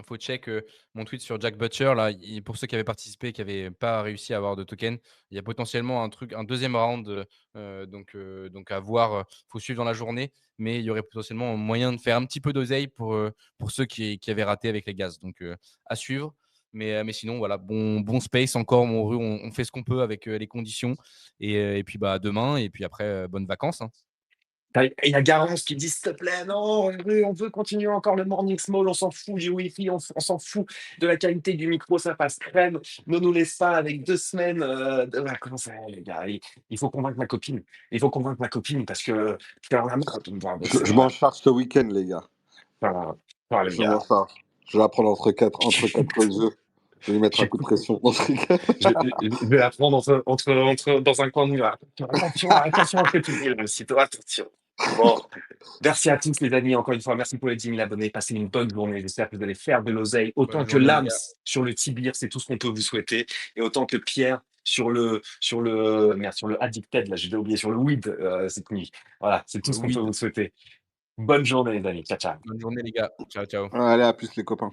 faut check, mon tweet sur Jack Butcher là, pour ceux qui avaient participé, qui n'avaient pas réussi à avoir de token, il y a potentiellement un deuxième round, donc à voir, faut suivre dans la journée, mais il y aurait potentiellement moyen de faire un petit peu d'oseille pour ceux qui avaient raté avec les gaz, donc à suivre. Mais sinon voilà, bon space encore mon Ru, on fait ce qu'on peut avec, les conditions et puis, bah, à demain et puis après, bonnes vacances, hein. Il y a Garance qui dit s'il te plaît, non, on veut continuer encore le morning small, on s'en fout du wifi, on s'en fout de la qualité du micro, ça passe crème. Ne nous laisse pas avec 2 semaines de vacances. Les gars, il faut convaincre ma copine. Il faut convaincre ma copine parce que je en a marre de me voir bosser Je dans m'en la. charge ce week-end, les gars. Enfin, enfin, les Je m'en gars. charge. Je vais la prendre entre quatre yeux. Je vais lui mettre un coup de pression. Non, je rigole. Je vais la prendre dans un coin de mur. Attention à ce que tu dis, là, aussi, toi, attention. Bon, merci à tous, les amis. Encore une fois, merci pour les 10 000 abonnés. Passez une bonne journée. J'espère que vous allez faire de l'oseille. Bonne Autant que journée les l'AMS gars. sur le Tibir, c'est tout ce qu'on peut vous souhaiter. Et autant que Pierre merde, sur le Addicted, là, j'ai oublié, sur le weed cette nuit. Voilà, c'est tout ce qu'on peut Weed. vous souhaiter. Bonne journée, les amis. Ciao, ciao. Bonne journée les gars. Ciao, ciao. Allez, à plus, les copains.